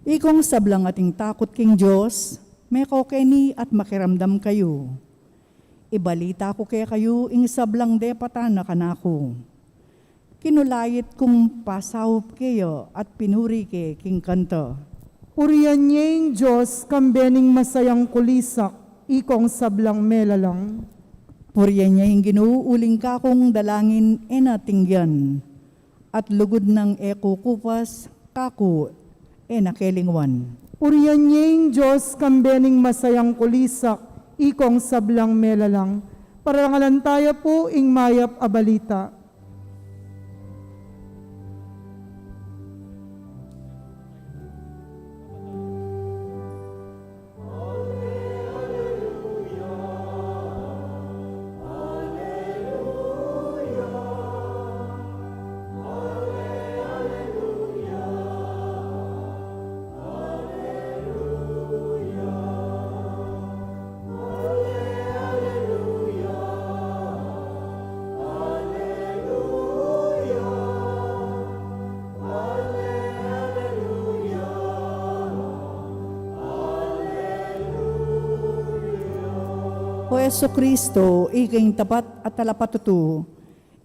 A: Ikong sablang ating takot king Diyos, may kokeni at makiramdam kayo. Ibalita ko kaya kayo ing sablang depatan na kanako. Kinulayit kong pasawop kayo at pinuri ke king kanto.
C: Purihan niya yung Diyos, kambening masayang kulisak, ikong sablang melalang.
A: Purihan niya yung ginuuling kakong dalangin enatingyan, at lugod ng eko kupas kaku nakelingwan.
C: Urian niyeng Diyos kambening masayang kulisak, ikong sablang melalang. Parangalan tayo po ing mayap abalita.
A: O Yesu Kristo, iking tapat at talapatutu,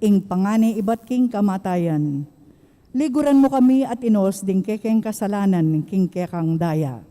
A: ing pangani ibat king kamatayan. Liguran mo kami at inos ding kekeng kasalanan king kekang daya.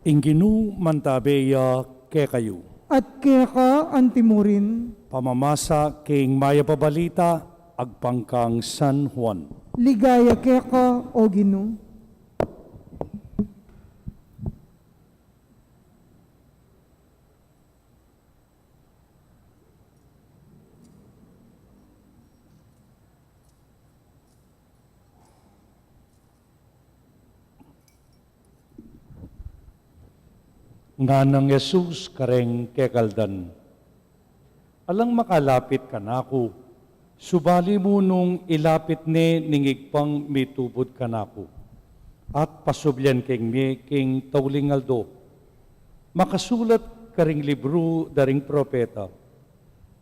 D: Inginu mantabeya ke kayo.
C: At keka antimurin,
D: Pamamasa king maya pabalita, agpangkang San Juan.
C: ligaya keka o Ginu.
D: Nga ng Yesus kareng kekaldan. Alang makalapit ka nako, subali mo nung ilapit ni ningigpang mitubod ka nako. At pasubyan king mi king taulingaldo. Makasulat karing libro daring propeta.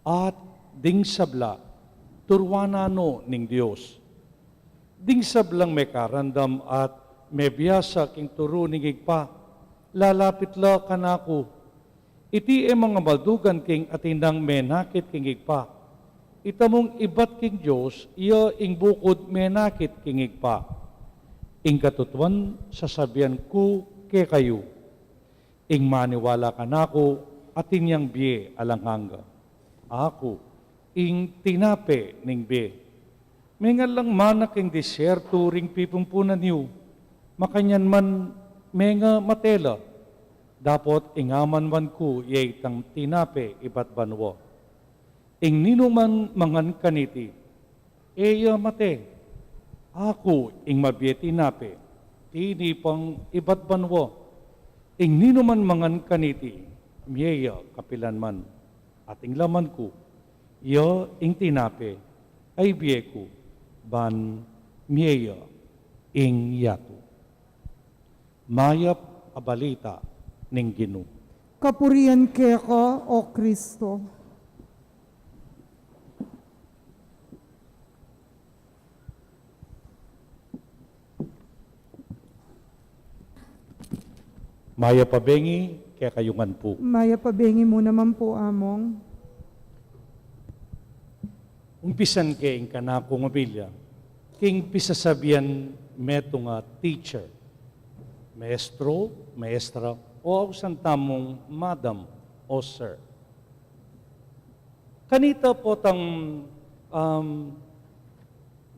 D: At ding sabla, turwanano ning Dios. Ding sablang may karandam at may biyasa king turo ningigpa. Lalapit la kanako. Iti e mga baldugan king atinang menakit king igpa. Itamong ibat king Diyos, iya ing bukod menakit king igpa. Ing katutuan, sasabihan ko ke kayo. Ing maniwala kanako, atin yang biye alanghanga. Ako, ing tinape ning biye. May nga lang manak ing disyerto ring pipumpunan niyo. Makanyan man menga matela, dapat ingaman man ko yaytang tinape ibat banwa. Ing ninuman mangan kaniti, eya mate, ako ing mabiye tinape, tini pang ibat banwa. Ing ninuman mangan kaniti, miyeya kapilan man, at ing laman ko, iya ing tinape, ay biye ko, ban miyeya ing yato. Mayap abalita ning Ginu.
C: Kapurian keka o Kristo.
D: Maya pabengi, kaya kayungan po.
C: Maya pabengi mo naman po among.
D: Umpisan king kanako nga bilya, king pisasabihan meto nga teacher, maestro, maestra, o santamong madam o sir. Kanita po tang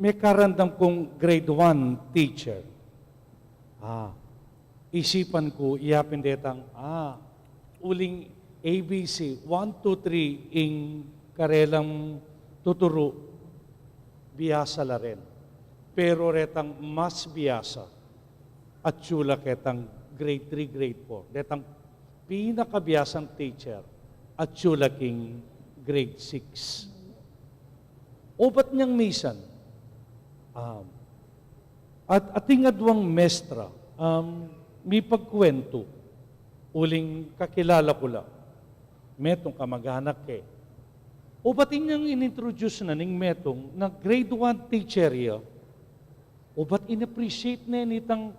D: may karandam kong grade 1 teacher. Isipan ko, iyapin detang, uling ABC, 1, 2, 3, ing karelang tuturo, biyasa la rin. Pero retang mas biyasa at sula ketang grade 3, grade 4. Detang pinakabiyasang teacher at sula king grade 6. O ba't niyang misan? At ating adwang mestra, may pagkwento, uling kakilala ko lang. metong kamag-anak ke. O ba't niyang inintroduce na ning metong na grade 1 teacher ya? O ba't in-appreciate na nitang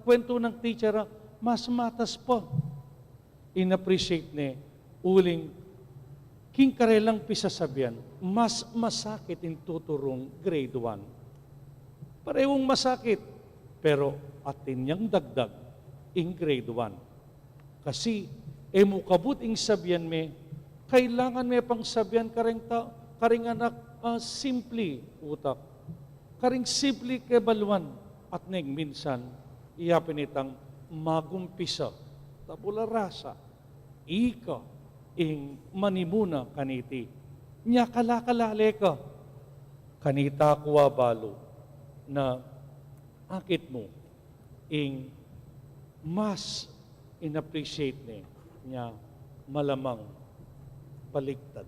D: kwento ng teacher mas matas pa? In-appreciate na uling king karelang pisasabihan, mas masakit in tuturong grade 1. Parehong masakit, pero atin niyang dagdag in grade 1. Kasi, mukabut ing sabihan me, kailangan may pang sabihan karing anak simply utak. Karing simply kebaluan at neng minsan iyapin itang magumpisa tabula rasa ika ing manimuna kaniti. Nya kalakalale ka kanita kuwa balo na akit mo ing mas in-appreciate niya malamang baliktad.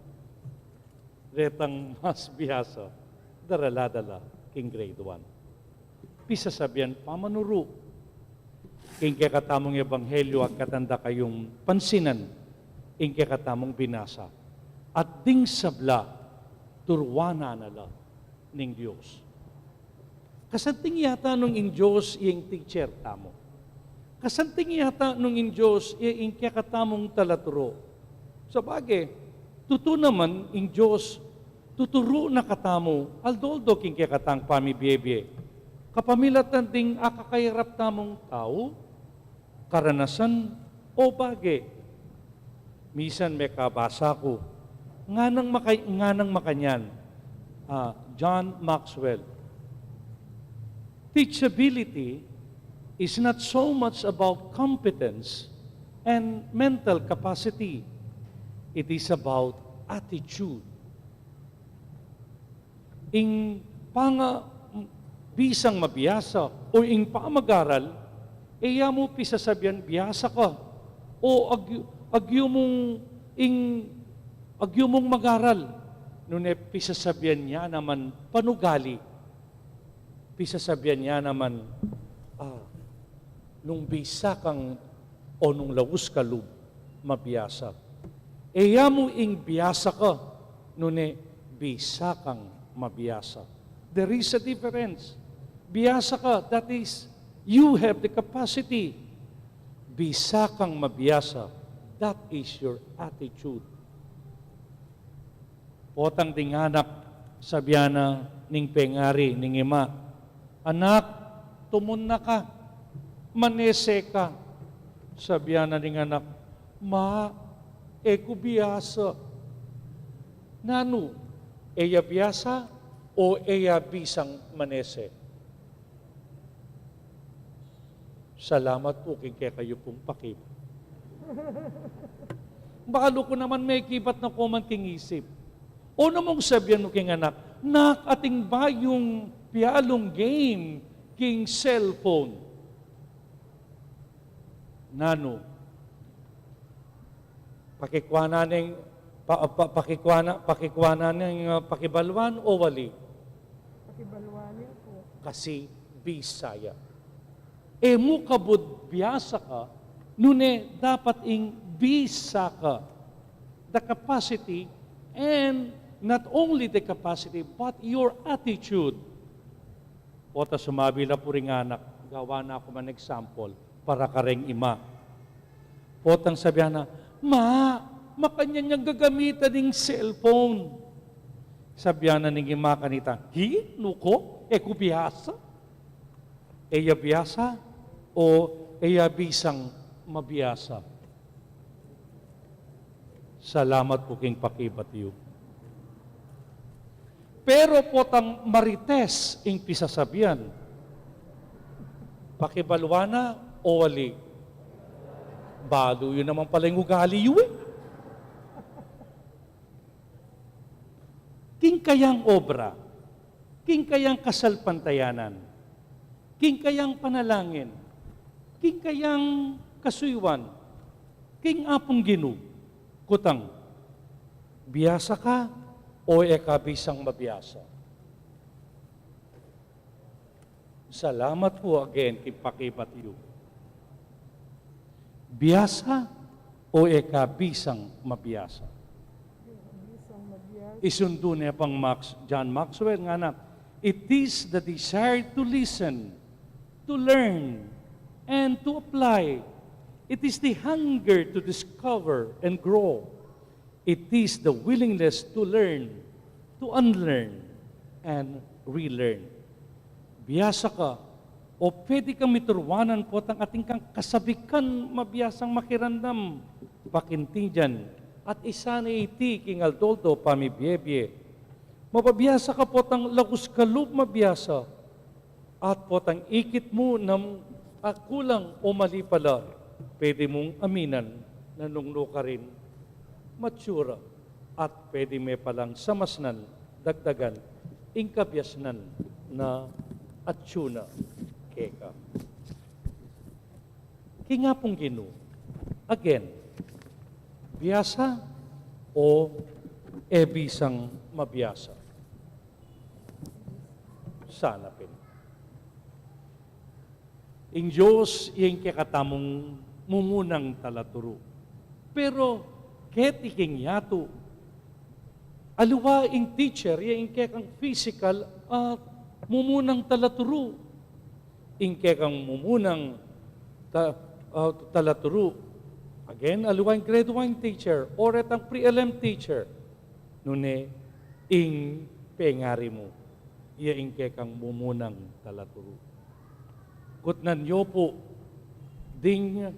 D: Retang mas bihasa, darala-dala, king grade 1. Pisasabihan, pamanuro. King kakatamong ebanghelyo at katanda kayong pansinan, king kakatamong binasa. At ding sabla, turwana nala ning Diyos. Kasanting yata nung in Diyos, iyang teacher tamo. Kasanting yata nung in Diyos, iyang kakatamong talaturo. Sa bagay, tuto naman in Diyos, tuturo na katamo, aldoldo king katang pamibiyebye. Kapamilatan ding akakayarap tamong tao, karanasan o bagay. Misan may kabasa ko, nganang makanyan, John Maxwell. Teachability is not so much about competence and mental capacity. It is about attitude. Ing bisang mabiyasa o ing pamag-aral, iya mo pisasabihan, biyasa ka. O agyo mong mag-aral. Nung pisasabihan niya naman, panugali. Pisasabihan niya naman, nung bisa kang o nung lawus ka lub, mabiyasa. Iya mo ing biyasa ka, nune bisa kang mabiyasa. There is a difference. Biyasa ka, that is, you have the capacity. Bisa kang mabiyasa, that is your attitude. Potang ding anak, sabiana ning pengari, ning ima, anak, tumun na ka, manese ka. Sabiana ning anak, ma, eko biyasa. Nanu, eya biyasa o eya bisang manese? Salamat po kaya kayo pong pakip. Bakalo ko naman may kibat na kuman king isip. O namang sabihan mo king anak, nak ating ba yung pialong game king cellphone? Nano, pakikwana ng pakibalwan o wali?
C: Pakibalwanin po.
D: Kasi Bisaya. Mo kabud biyasa ka, nune dapat ing bisa ka. The capacity, and not only the capacity, but your attitude. Pota sumabi na po rin anak, gawa na ako man example, para kareng ima. Potang sabihan na, makanya niyang gagamitan ng cellphone. Sabihan na ng ima kanita, nuko, kubiyasa? Eya biyasa o eya bisang mabiyasa? Salamat po king pakibatiyo. Pero potang marites ing pisasabihan, pakibalwana o wali? Balo yun naman pala yung ugali yun eh. King kayang obra, king kayang kasalpantayanan, king kayang panalangin, king kayang kasuywan, king apong ginu, kutang, biyasa ka o ekabisang mabiyasa? Salamat po again, king pakibatiyo. Biyasa o eka bisang mabiyasa. Isundo niya pang John Maxwell nga na, it is the desire to listen, to learn, and to apply. It is the hunger to discover and grow. It is the willingness to learn, to unlearn, and relearn. Biyasa ka, o pwede kang miturwanan po at ang ating kang kasabikan mabiyasang makirandam, pakintinjan, at isa na iti king Aldoldo pamibiyebye. Mapabiyasa ka po ang lagus kalub mabiyasa, at po ang ikit mo ng kulang o mali pala, pwede mong aminan na nungno ka rin, matsura, at pwede may palang samasnan, dagdagan, ingkabyasnan na atsuna keka. Kinga pong Ginoo, again, biyasa o ebisang mabiyasa? Sanapin. In Diyos, iyang kakatamong mumunang talaturo. Pero, ket iking yato, aluwa ing teacher, iyang kekang physical at mumunang talaturo. Ing kekang mumunang talaturo. Again, aluwa ing grade 1 teacher, or etang pre-LM teacher. Nune, ing pengari mo, iyang kekang mumunang talaturo. Kutnan niyo po, ding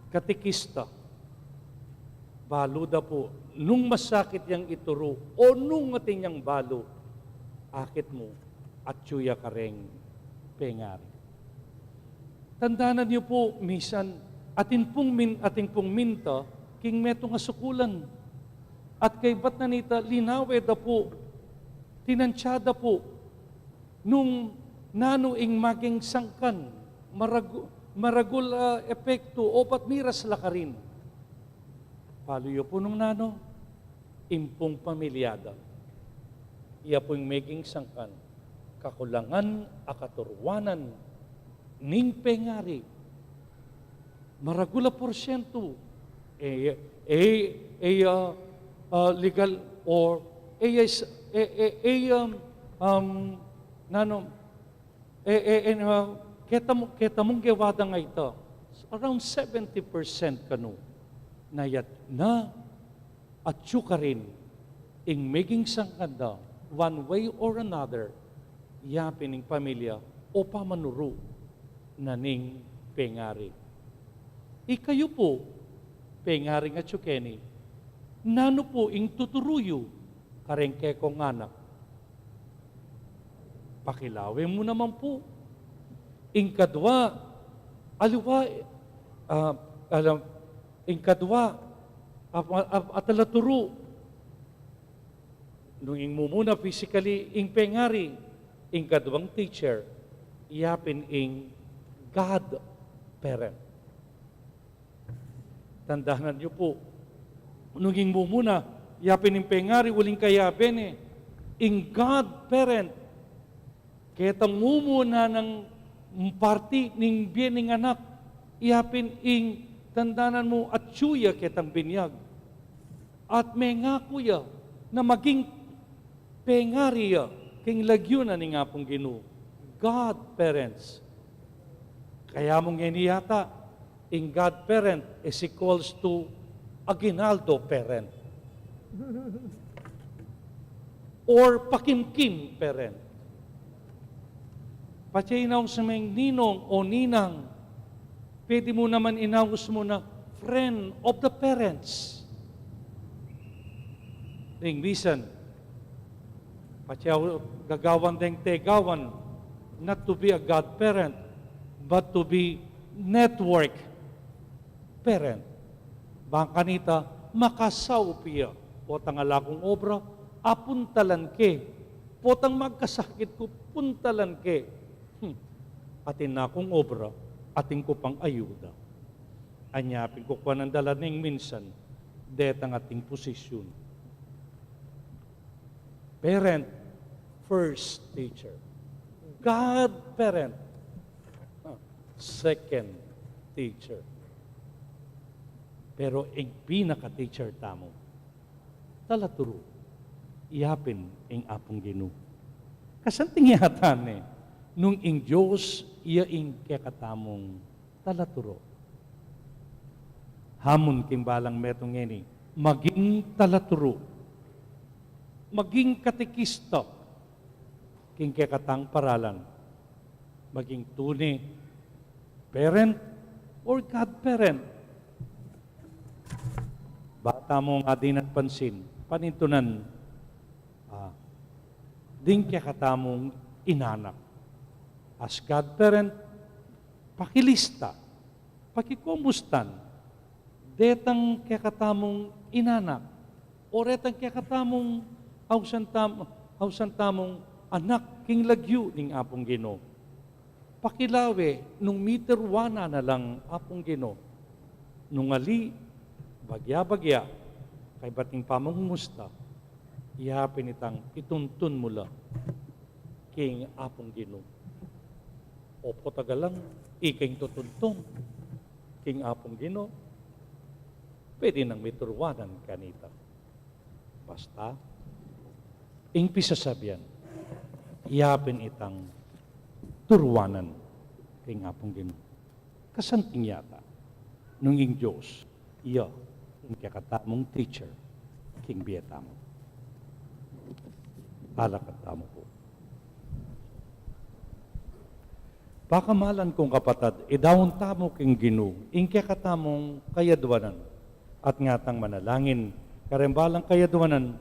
D: katikista, balo da po, nung masakit yang ituro, o nung ating yang balo, akit mo, at tsuya kareng pengari. Tandaanan niyo po, misan, ating pong minta, king meto nga sukulan. At kay ba't nanita, linawe da po, tinansyada po, nung nanuing maging sangkan, maragul epekto, o pat miras lakarin. Paluyo po nung nano, impong pamilyada. Iya po yung maging sangkan, kakulangan, akaturwanan, ning pengari, maragula porsyento, legal or keta mong gewada nga ito, around 70% kanu nayat na at ka rin ing maging sangkanda one way or another yapin ng pamilya o pamanuro na ning pengari. Ikayo po, pengari nga tsukeni, nano po ing tuturuyo karengke kong anak. Pakilawe mo naman po. Ing kadwa, at alaturo, nung ing mumuna physically, ing pengari, ing kadwang teacher, iyapin ing God parent. Tandaan niyo po, nung ing mumuna, iyapin ing pengari, uling kayapin ing God parent, ketang mumuna ng parti ning biyening anak, iyapin ing tandanan mo at tsuya ketang binyag. At may nga kuya na maging pengariya king lagyo na ni nga pong Ginoo. God parents. Kaya mong yaniyata, ing God parent is equals to aginaldo parent. Or pakimkim parent. Pati inaw sa may ninong o ninang, pwede mo naman inawas mo na friend of the parents. Ning bisan, pati gagawan deng tegawan, not to be a God parent, but to be network parent. Bangkanita, makasaw piya, potang alakong obra, apuntalan ke, potang magkasakit ko, puntalan ke, atin na akong obra, atin ko pang ayuda. Anyapin ko kwa ng dalaning minsan, detang ating posisyon. Parent, first teacher. God parent, second teacher. Pero ang pinaka-teacher tamo, talaturo, iyapin ang apong Ginoo. Kasanting yatan nung ing Diyos, iya ing kekatamong talaturo. Hamon kimbalang metong ngeni, maging talaturo, maging katekista, king kekatang paralan, maging tuni, parent, or godparent. Bata mo nga din at pansin, panintunan, ding kekatamong inanak. As godparent, pakilista, pakikumustan, detang kekatamong inanak, o retang kekatamong hausantamong anak king lagyu ning apong Ginoo. Pakilawe, nung meter wana na lang apong Ginoo, nung ali, bagya-bagya, kay bating pamangumusta, ihapin itang ituntun mula king apong Ginoo. Opo tagalang, iking tutuntun king apong Ginoo, pwede nang may turwanan kanita. Basta, ing pisasabihan, ihapin itang turwanan king apong Ginoo. Kasanting yata, nung ing Diyos, iya, ing kakatamong teacher, king biyatamo. Alakat tamo po. Pakamalan kong kapatad, idawon tamo king Ginoo, ing kakatamong kayadwanan, at ngatang manalangin, karembalang kayadwanan,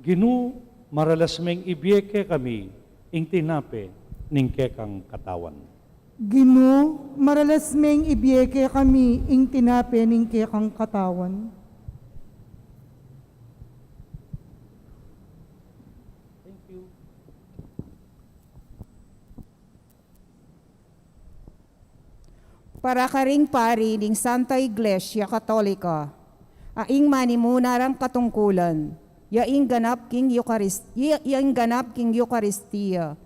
D: Ginoo, maralasmeng ibiyeke kami, ing tinape, ning kekang katawan.
C: Ginoo, maralasmeng ibiyeke kami ing tinape ning kekang katawan.
D: Thank you.
B: Para karing pari ning Santa Iglesia Katolika, aing manimunarang katungkulan, yaing ganap king Eucharistia.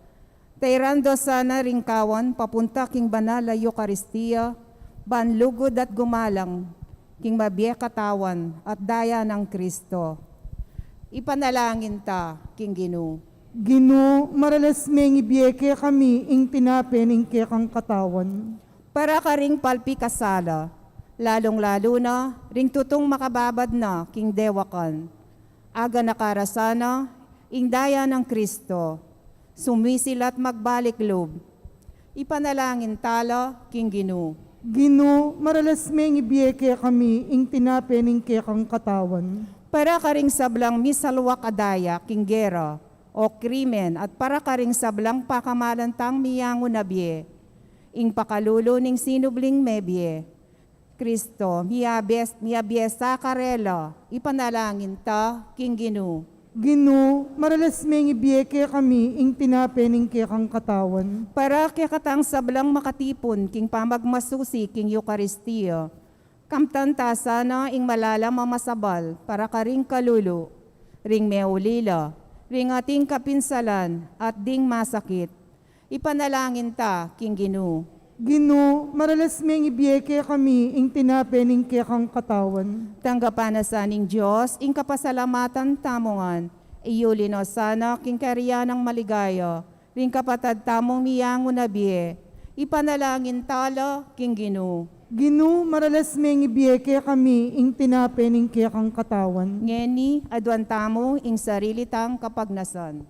B: Tayrando sana ring kawan papunta king banal na Eucharistia, banlugod at gumalang, king mabiye katawan at daya ng Kristo. Ipanalangin ta, king Ginoo.
C: Ginoo, maralasmeng ibiyeke kami ing tinape ning kekang katawan.
B: Para ka ring palpi kasala, lalong-lalo na ring tutong makababad na king dewakan. Aga nakarasana, ing daya ng Kristo, sumisil at magbalik loob. Ipanalangin tala, king Ginoo.
C: Ginoo, maralasmeng ibiyeke kami ing tinape ning kekang katawan.
B: Para ka ring sablang misalwak adaya, king gera, o krimen, at para ka ring sablang pakamalantang miyango na biye, ing pakalulo ning sinubling mebye. Kristo, miyabiesa karela, ipanalangin ta, king Ginoo.
C: Ginoo, maralasmeng ibiyeke kami ing tinape ning kekang katawan.
B: Para kekatang sablang makatipon, king pamagmasusi, king Eucharistia. Kamtanta sana ing malalam mamasabal, para ka ring kalulo, ring meulila, ring ating kapinsalan, at ding masakit. Ipanalangin ta, king Ginoo.
C: Ginoo, maralasmeng ibiyeke kami ing tinape ning kekang katawan.
B: Tanggapan na sa ning Diyos, ing kapasalamatan tamongan, iyulino sana king kariya ng maligaya, ring kapatad tamong miyango na biye. Ipanalangin tala, king Ginoo.
C: Ginoo, maralasmeng ibiyeke kami ing tinape ning kekang katawan.
B: Ngeni, adwan tamo ing sarili tang kapagnasan.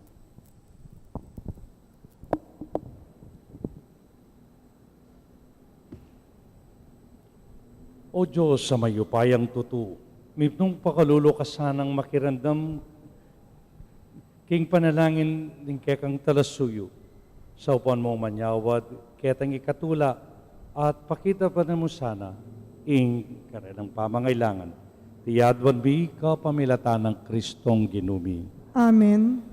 D: O Diyos sa mayupayang tutu, mipnong pakalulo ka sanang makirandam king panalangin ng kekang talasuyo. Sa upan mo manyawad, ketang ikatula, at pakita pa na mo sana ing karenang pamangailangan. Tiyadwan bi ka pamilatan ng Kristong ginumi.
C: Amen.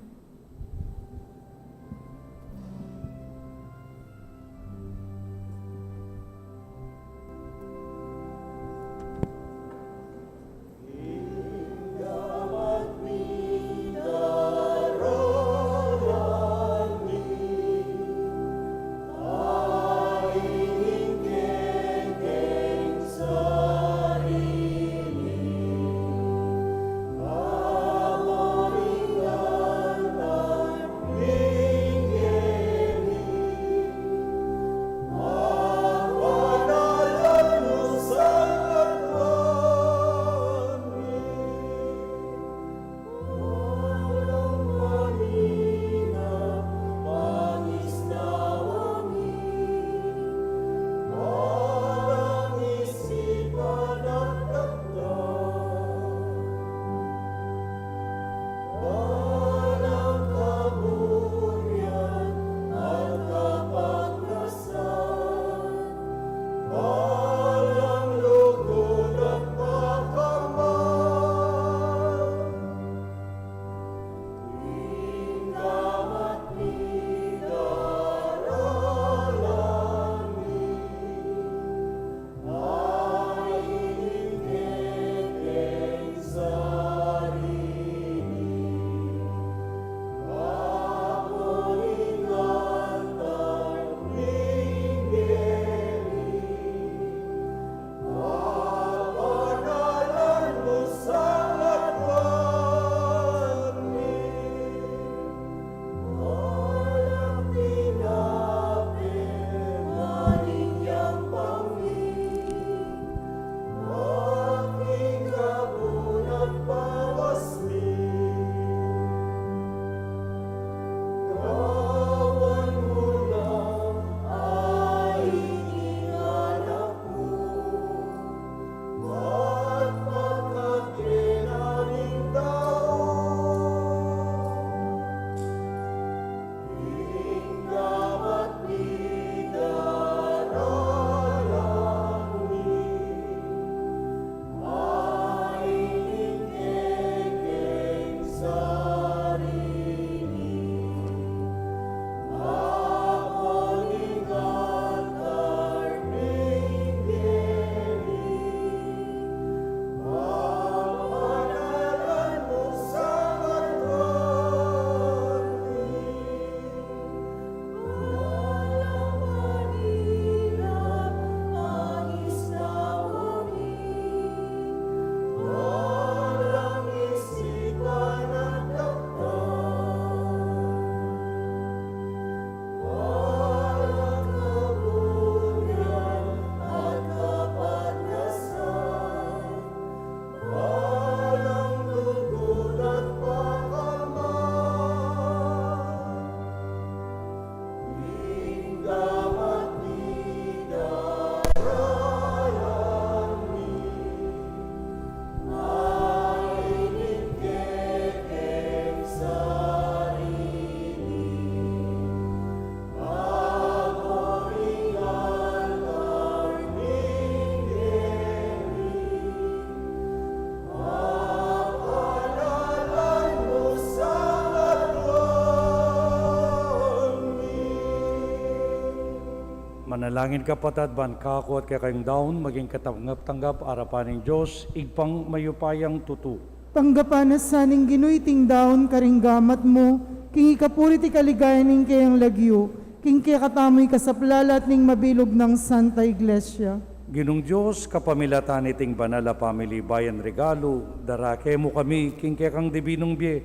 D: Manalangin kapatid, ban kako at kaya kayong daon, maging katanggap-tanggap, arapan ng Diyos, igpang mayupayang tutu.
C: Tanggapan na saning ginuiting daon karinggamat mo, king ikapulit ikaligayan ning kayang lagyo, king kaya katamoy kasaplalat ning mabilog ng Santa Iglesia.
D: Ginong Diyos, kapamilatan iting banala family bayan regalo, darake mo kami, king kaya kang dibinong biye,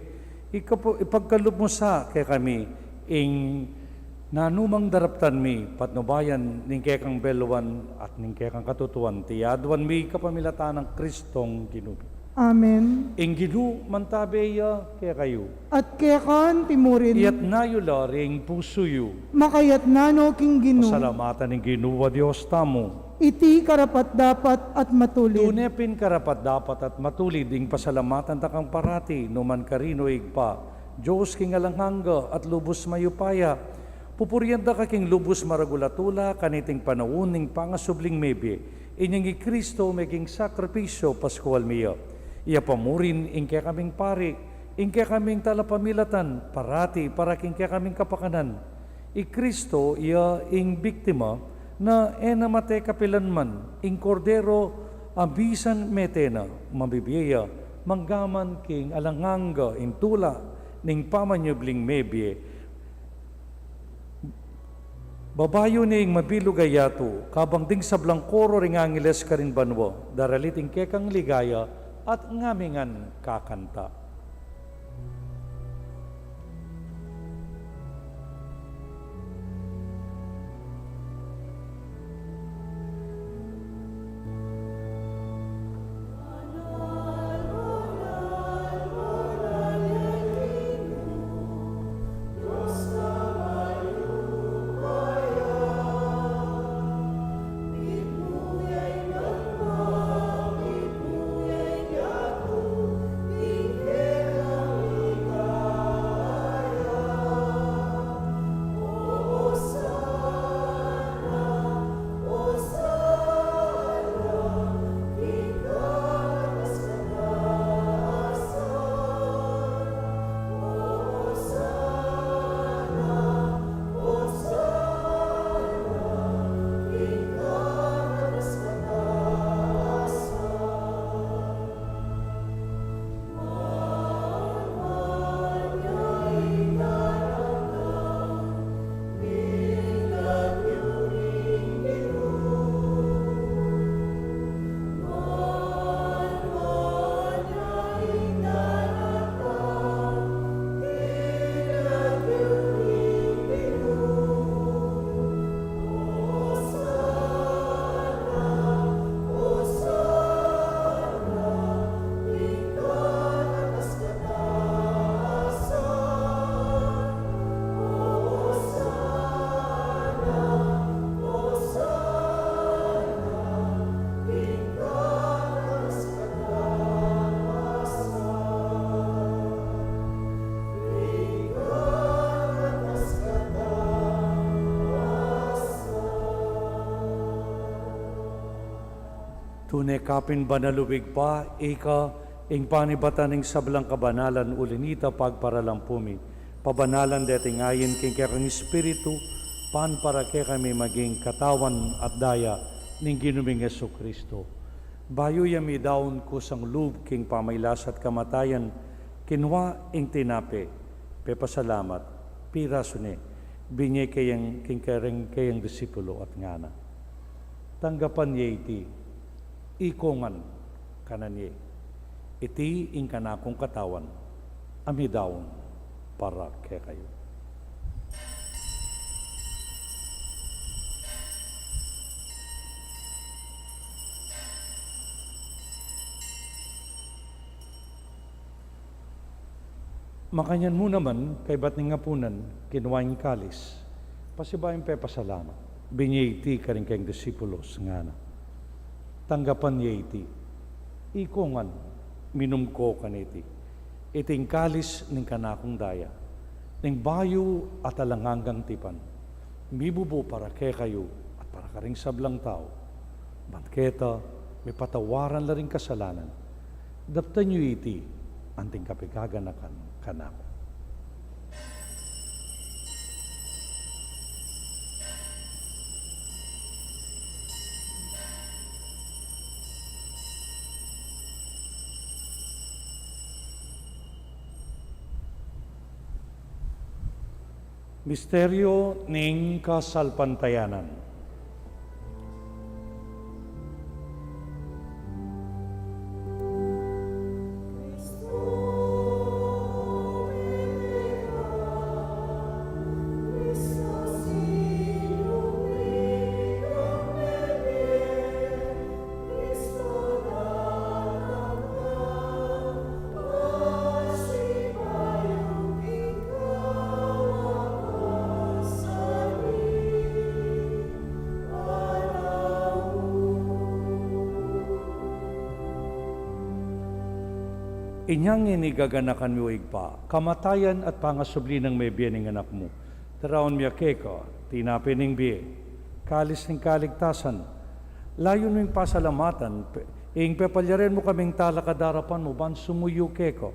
D: ipagkalup mo sa kaya kami, ing nanumang daraptan mi, patnubayan, ning kaya kang beluan at ning kaya kang katutuan, tiyadwan mi kapamilatan ng Kristong ginubi.
C: Amen.
D: Ing ginu mantabeya kaya kayo,
C: At kaya kan timurin,
D: iyat na yula ring pusuyo,
C: makayat nano king ginu,
D: pasalamatan ng ginuwa Diyos tamo,
C: iti karapat dapat at matulid.
D: tunepin karapat dapat at matulid ing pasalamatan takang parati, numan karino igpa, Diyos king alanghanga at lubos mayupaya, pupuryanda ka king lubos maragulatula, kaniting panauning pangasubling mebe, inyang Kristo meging sakripisyo Pascual miya. Iya pamurin ing kaya kaming pari, ing kaya kaming talapamilatan, parati para king kaya kaming kapakanan. I Kristo iya ing biktima na enamate kapilanman, ing kordero abisan metena, mabibiya, manggaman king alanganga, ing tula, ning pamanyubling mebye, babayo ning mabilog ayato, kabang ding sablang koro ring angeles karin banwa, daraliting kekang ligaya, at ngamingan kakanta. Tunay kapin banaluwig pa, ika, ing panibatan ng sablang kabanalan ulinita pagparalampumi. Pabanalan deting ayin king kekang Espiritu, pan para ke kami maging katawan at daya ning ginuming Yesu Kristo. Bayo yami daon ko sang lub king pamaylas at kamatayan, kinwa ing tinape, pepasalamat, pirasune, binye kayang king kayang disipulo at ngana. Tanggapan niya iti, ikongan kananye, iti ing kanakong katawan, amidaon para kay kayo. Makanyan mo naman, kay ba't nga punan, kinuwaing kalis, pasibayin pepasalamat, binyeti ka rin kayong disipulos nga na. Tanggapan niya iti, ikongan, minum ko kaniti, iting kalis ning kanakong daya, ning bayo at alanganggang tipan, mibubo para kay kayo at para karing sablang tao, batketa, may patawaran la ring kasalanan, daptan niyo iti, anting kapigaganakan kanako. Misteryo ning kasalpantayanan. Inyang inigaganakan mo igpa, kamatayan at pangasubli ng may biyening anak mo. Taraon miya keka, tinapining biye, kalis ng kaligtasan, layo ng pasalamatan, ing pepalyaren mo kaming talakadarapan mo, ban sumuyo keka,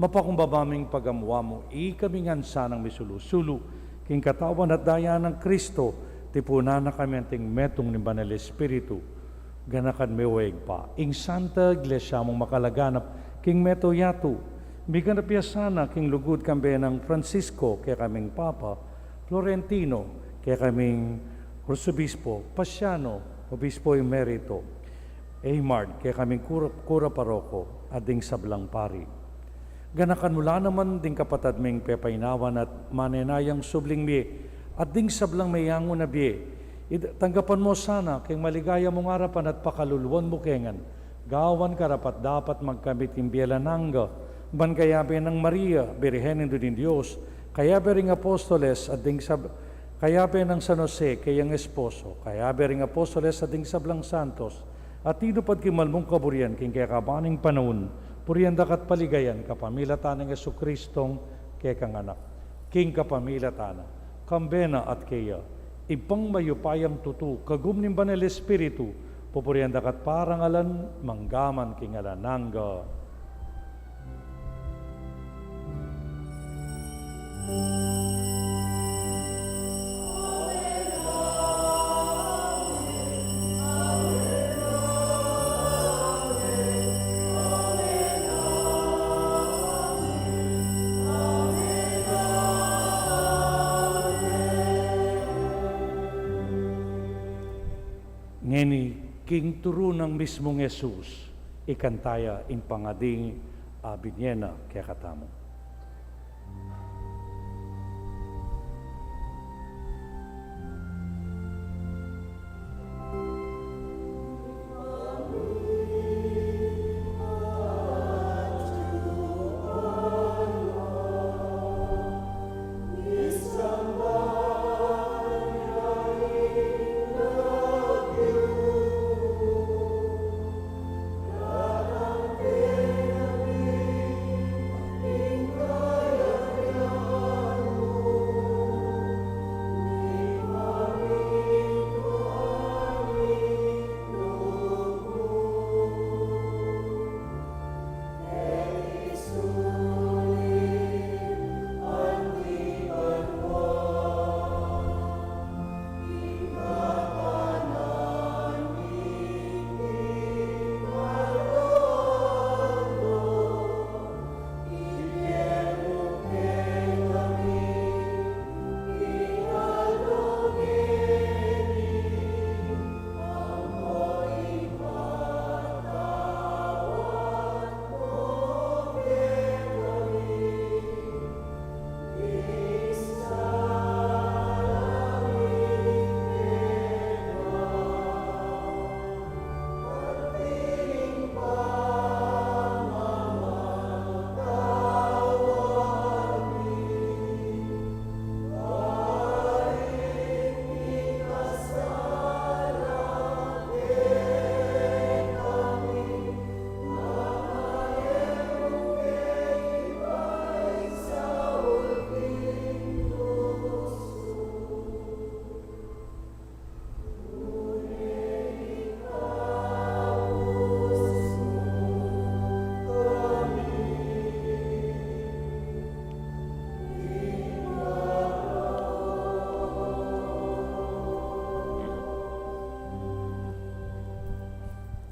D: mapakumbabaming pagamuwa mo, kaming ansa ng misulusulu, king katawan at daya ng Kristo, tipunan na kami anting metong ni Banal Espiritu, ganakan meweg pa, ing Santa Iglesia mong makalaganap, king meto yatu, bigan na piyasana king lugod kambe ng Francisco, kaya kaming Papa, Florentino, kaya kaming Arsobispo, Pasiano, Obispo Emerito, Aymard, kaya kaming Kura Paroko, ading sablang pari. Ganakan mula naman ding kapatad ming pepainawan at manenayang subling mi, ading sablang mayango na biye. Tanggapan mo sana, king maligaya mong harapan at pakaluluan mo kengan, gawan karapat dapat magkamit yung bielananga, ban kayabe ng Maria, Birhenin din Diyos, kayabe ring apostoles at ding kayabe ng San Jose, kayang esposo, kayabe ring apostoles at ding sablang santos, at tinupad kimalmong kaburian, king kaya kabaning panahon, purianda kat paligayan, kapamilatan ng Jesucristong kaya kang anak, king kapamilatana, kambena at kaya, ipang mayupayang tutu, kagum ni Banal Espiritu, pupurian dakat parangalan, manggaman kingalananga. Ngeni, king turo ng mismong Jesus, ikantaya in pangading binyena kaya katamo.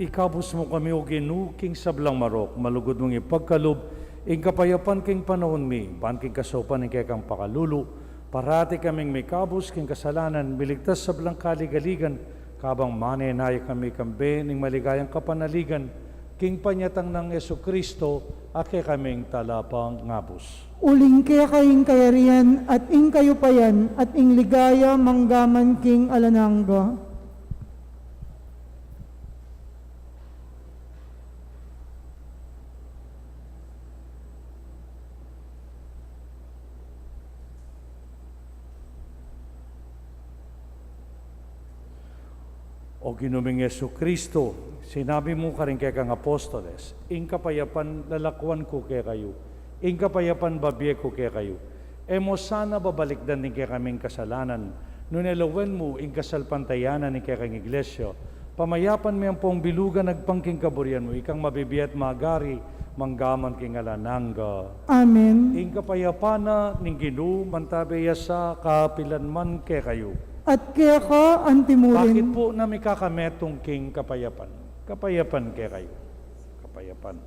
D: Ikabos mo kami o ginuking sablang marok, malugod mong ipagkalob, ing kapayapan king panahon mi, ban king kasopan ing kaya kang pakalulu, Parati kaming may kabus king kasalanan, miligtas sa belang kaligaligan, kabang manenay kami kambe ning maligayang kapanaligan, king panyatang ng Yesu Kristo, ake kaming talapang ngabus.
C: Uling kaya kayong kayarian at ing kayo payan at ing ligaya manggaman king alanangga.
D: O ginuming Yesu Kristo, sinabi mo ka rin kay kang apostoles, ing kapayapan lalakwan ko kay kayo, ing kapayapan babiye ko kay kayo. Emo sana babalikdan din kay kaming kasalanan, nunelawen mo ing kasalpantayanan ni kay kang iglesia, pamayapan mo ang pong bilugan nagpangking kaburian mo, ikang mabibiyat magari, manggaman king alanangga.
C: Amen.
D: Ing kapayapana ning Ginoo mantabeya sa kapilanman kay kayo.
C: At kaya ka
D: Bakit
C: antimurin.
D: po na may kakametong king kapayapan? Kapayapan kay kayo. Kapayapan.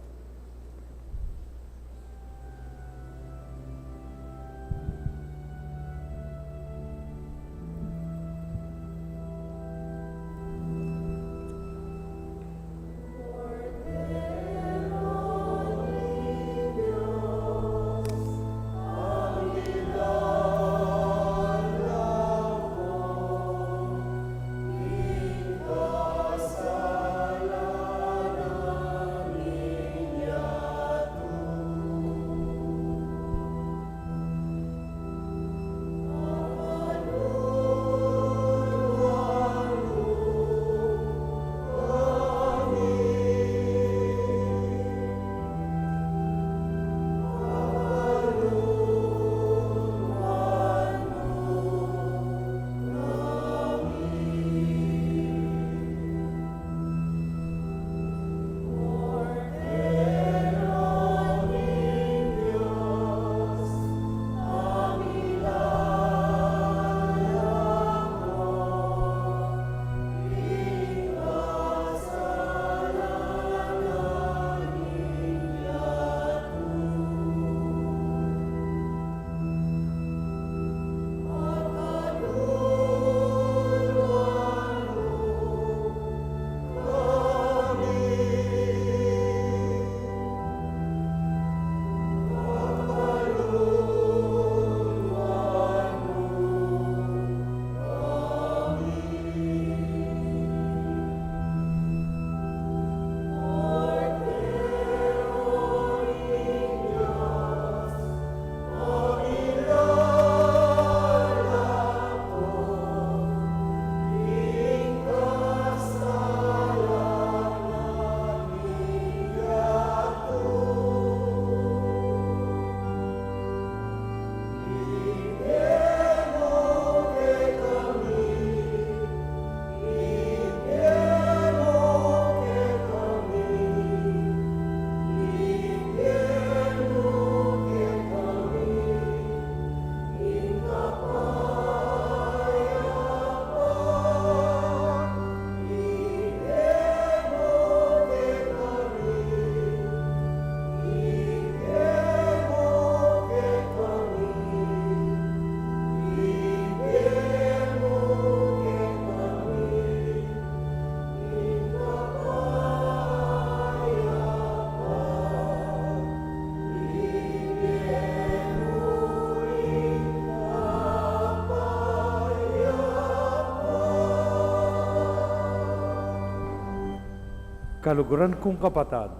D: Kaluguran kong kapatad,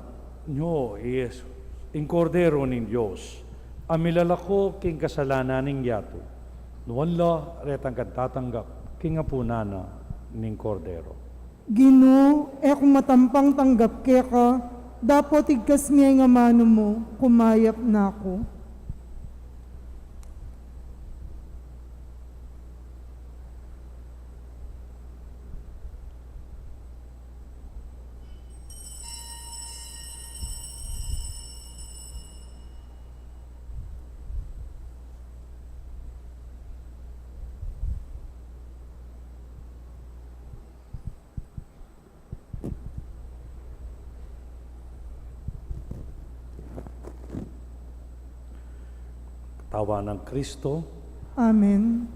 D: nyo, Yesus, ing kordero ning Diyos, amilalako king kasalanan ning yato, nuwala retang tatanggap king apunana ning kordero.
C: Ginoo, kung matampang tanggap kaya ka, dapat igkas niya nga mano mo, kumayap na ako.
D: Tawa ng Kristo,
C: Amen.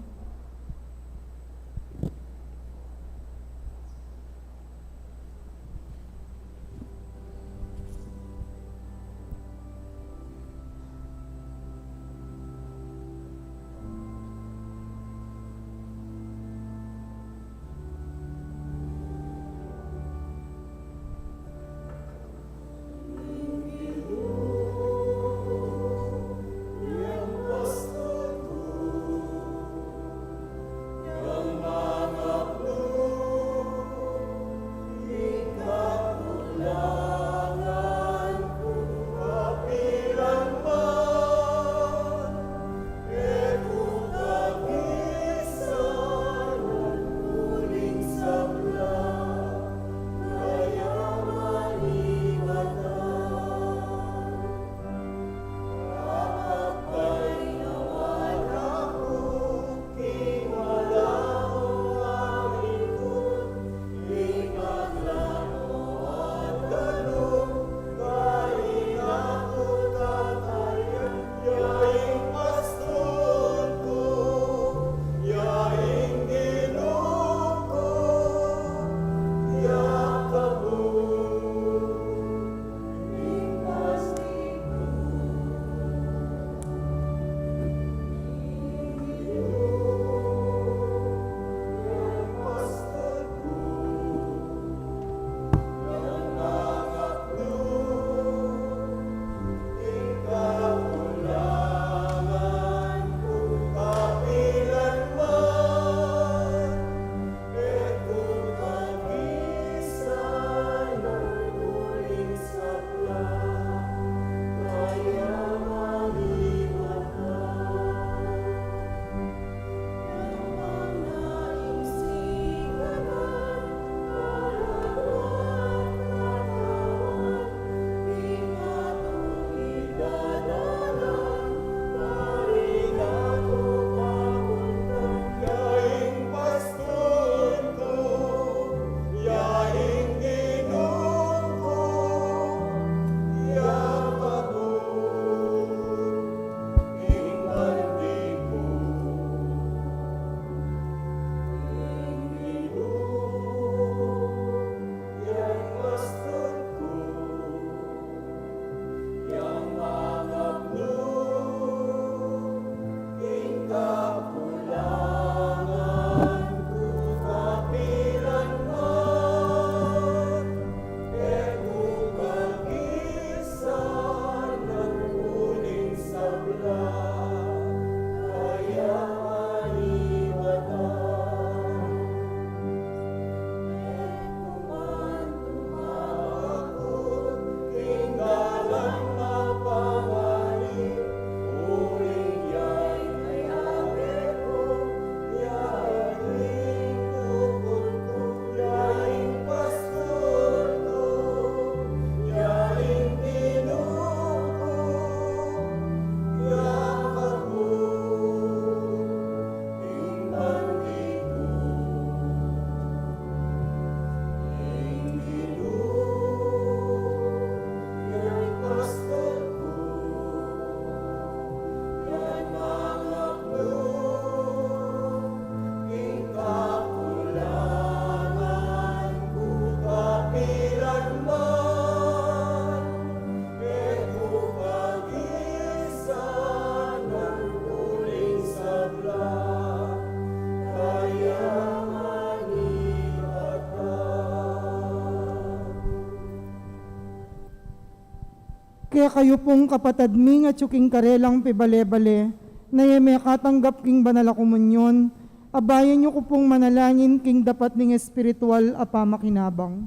C: Kaya kayo pong kapatad mi nga tsuking karelang pibale-bale, na may katanggap king banala komunyon, abayan niyo ko pong manalangin king dapat ning espiritual apamakinabang.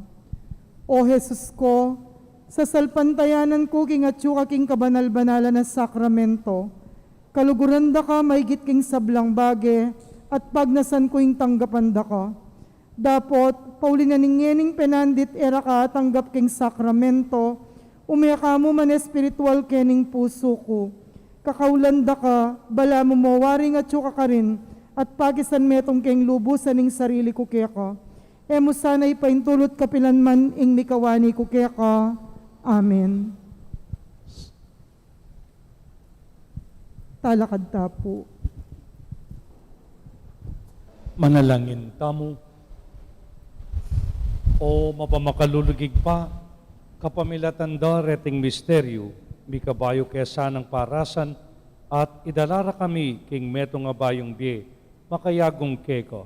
C: O Jesus ko, sa salpantayanan ko king atsuka king kabanal-banala na sakramento, kaluguranda ka maigit king sablang bage, at pagnasan ko ing tanggapan da ka. Dapot, paulinaningening penandit era ka tanggap king sakramento, umiyaka mo man espiritual kening puso ko. Kakaulanda ka, bala mo mawaring at tsuka ka rin, at pagisan metong keng lubusan ing sarili ko kaya ka. Emo sana'y paintulot kapilanman ing mikawani ko kaya ka. Amen. Talakad tapo.
D: Manalangin tamo. O mapamakalulugig pa, kapamilatanda reting misteryo, mi kabayo kesa ng parasan, at idalara kami king meto nga bayong bie, makayagong keko,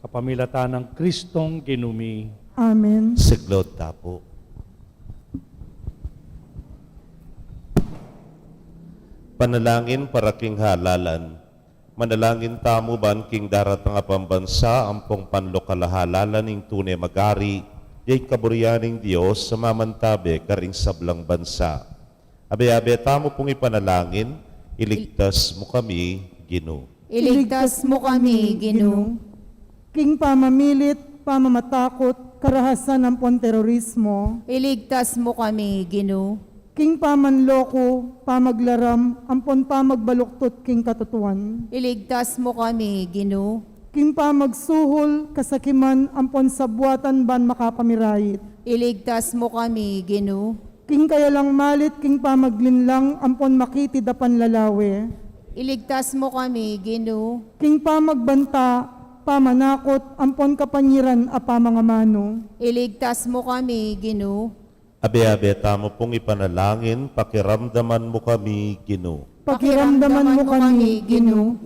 D: kapamilatan ng Kristong ginumi.
C: Amen.
E: Siglod tapo. Panalangin para king halalan. Manalangin tamo ban king darat nga pambansa ampong panlokalahalalan ning tunay magari, yay kaburyaning Diyos sa mamantabe karing sablang bansa. Abe-abe tamo pong ipanalangin, iligtas mo kami, Ginoo.
B: Iligtas mo kami, Ginoo.
C: King pamamilit, pamamatakot, karahasan ng terorismo,
B: Iligtas mo kami, Ginoo.
C: king pamanloko, pamaglaram, ampon pamagbaluktot king katutuan,
B: Iligtas mo kami, Ginoo.
C: king pamagsuhol, kasakiman, ampon sabwatan ban makapamirayit,
B: Iligtas mo kami, Ginoo.
C: king kayalang malit, king pamaglinlang, ampon makitidapan lalawe,
B: Iligtas mo kami, Ginoo.
C: king pamagbanta, pamanakot, ampon kapanyiran a pamangamano,
B: Iligtas mo kami, Ginoo.
E: Abe-abe tamo pong ipanalangin, pakiramdaman mo kami, Ginoo.
C: pakiramdaman mo kami, Ginoo.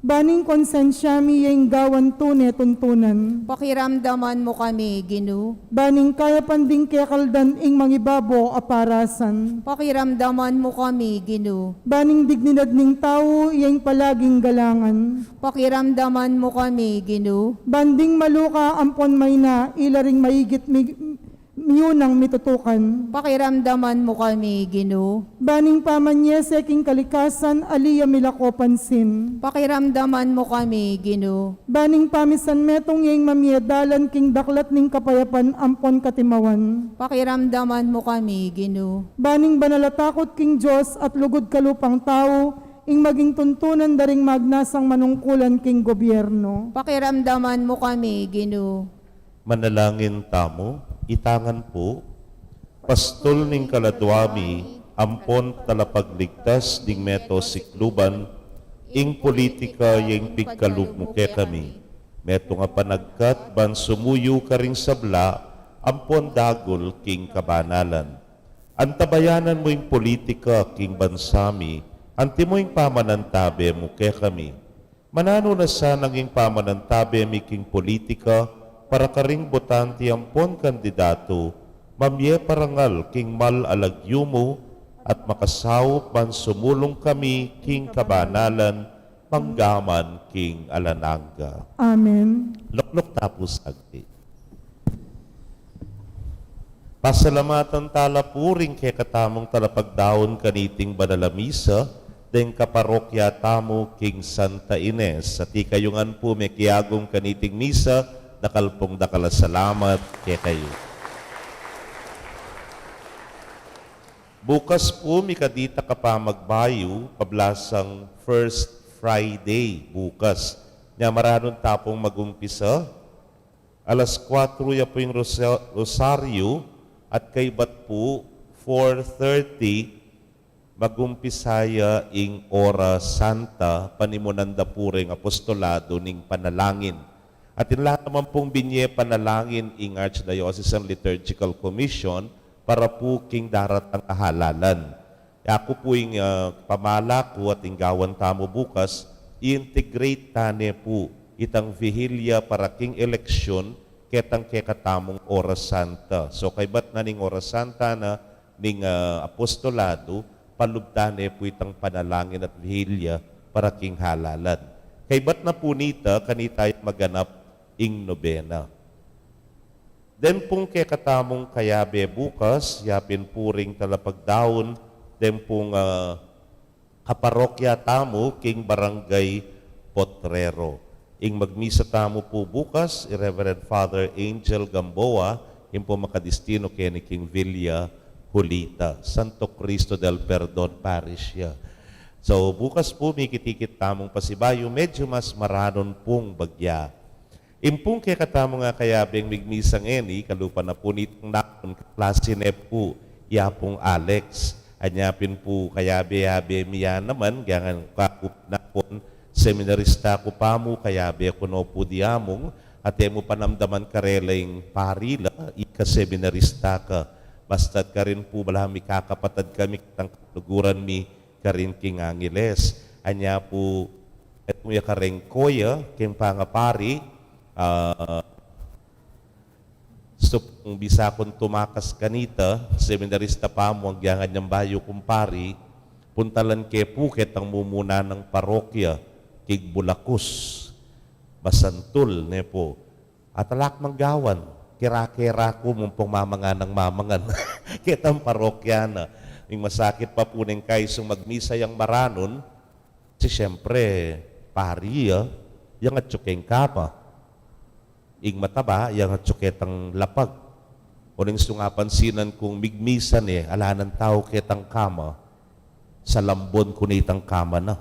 C: Baning konsensya mi yung gawan tune tuntunan,
B: Pakiramdaman mo kami, Ginoo.
C: baning kaya panding kekaldan ing mangibabo aparasan,
B: Pakiramdaman mo kami, Ginoo.
C: baning dignidad ning tao yung palaging galangan,
B: Pakiramdaman mo kami, Ginoo.
C: banding maluka ampon may na ilaring maigit miyunang mitutukan,
B: Pakiramdaman mo kami, Ginoo.
C: baning pamanyese king kalikasan aliya milako pansin,
B: Pakiramdaman mo kami, Ginoo.
C: baning pamisan metong yung mamiyadalan king daklat ning kapayapan ampon katimawan,
B: Pakiramdaman mo kami, Ginoo.
C: baning banalatakot king Diyos at lugod kalupang tao, ing maging tuntunan daring magnasang manungkulan king gobyerno.
B: Pakiramdaman mo kami, Ginoo.
E: Manalangin tamo, itangan po, pastol ning kaladwami, ampon talapagligtas ding meto sikluban, ing politika yung pigkalupmuke kami. Meto nga panagkat, ban sumuyo ka ring sabla, ampon dagol king kabanalan. Antabayanan mo yung politika king bansami, anti mo yung pamanantabe mo ke kami. Manano na sanang yung pamanantabe mi king politika, para karing botante ampon kandidato, mamye parangal king mal alagyumo, at makasawop man sumulong kami king kabanalan, manggaman king alananga.
C: Amen.
E: Loklok tapos agti. Pasalamatan tala puring kay katamong talapagdaon kaniting banalamisa, deng kaparokya tamo king Santa Ines. Sa ti kayungan po may kiyagong kaniting misa, nakalpong salamat kay kayo. Bukas po, mikadita ka pa magbayo, pablasang First Friday bukas. Nya maranon tapong magumpisa. Alas 4 ya po yung rosaryo at kay bat po 4:30 magumpisaya ing Ora Santa panimunanda puring apostolado ning panalangin. At in lahat naman pong binye panalangin ing Archdiocesan Liturgical Commission para po king darat ang kahalalan. Ako po yung pamala ko at inggawan tamo bukas, i-integrate tane po itang vihilya para king eleksyon ketang kekatamong Oras Santa. So kay bat na ning Oras Santa na ning apostolado, palubtane po itang panalangin at vihilya para king halalan. Kay bat na po nita, kanita maganap ing nobena. Den pong kekatamong kayabe bukas, yapin puring talapagdaon, den pong kaparokya tamo king barangay Potrero. Ing magmisa tamo po bukas, Reverend Father Angel Gamboa, ing po makadistino kay ni King Villa Julita, Santo Cristo del Perdon Parish ya. So bukas po may kitikit tamong pasibayo, medyo mas maranon pong bagya. Impung kaya katamo nga kayabing migmisang eni, kalupa na po nitong nakon, klase ne po, yapong Alex. Anyapin po kayabe-yabe miya naman, gangan kakup na po Seminarista ko pa mo, kaya be ko no po diamong, at mo panamdaman karelaing parila, ika-seminarista ka. Basta't ka rin po, balami kakapatad kami, kitang luguran mi, ka rin king Angeles. Anya po, etong ya kareng koya, king pangapari, so kung bisa kong tumakas kanita, seminarista pa mo, ang giyangan niyang bayo kumpari, puntalan ke Phuket ang mumuna ng parokya, kig Bulakus, Basantul, ne po. At alak manggawan, kira-kira ko mong mamangan ng mamangan. Kitang parokya na. Yung masakit pa po ng kaisong magmisa yung maranon, kasi siyempre, pari, yung at tsukeng kapa. Ing mataba, yung at tsuketang lapag. O nang sungapansinan kong migmisan ala ng tao ketang kama, sa lambon ko na itang kama na.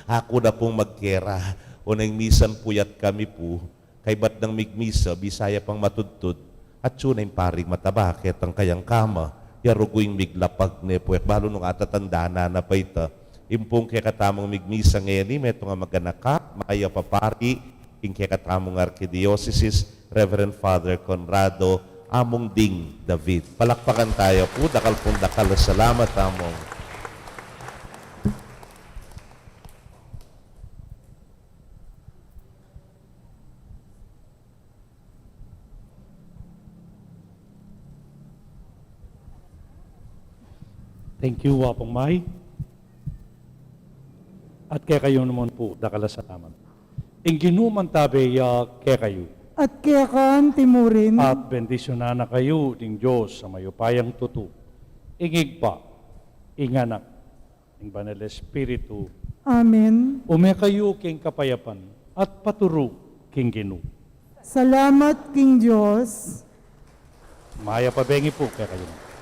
E: Ako na pong magkera. O nang misan puyat kami po, kay ba't ng migmisa, Bisaya pang matudtod, at yun yung paring mataba, ketang kayang kama, yaruguing miglapag ne po, balo nung atatanda na pa ita, impong kaya katamang migmisa ngeni, meto nga maganaka, makaya papari, ing kaya katamang Archdiocese, Reverend Father Conrado, among Ding David. Palakpakan tayo po, dakal pong dakal, salamat among.
D: Thank you, Wapong May. At kaya kayo naman po, dakala salamat. Ing ginuman tabi kaya kayo.
C: At kaya kan timurin,
D: At bendisyonan na kayo ding Diyos sa mayupayang tutu. Ingig pa, inganak, ing banal Espiritu,
C: Amen.
D: ume kayo king kapayapan at paturo king Ginu.
C: Salamat King Diyos.
D: Maya pabengi po kaya kayo.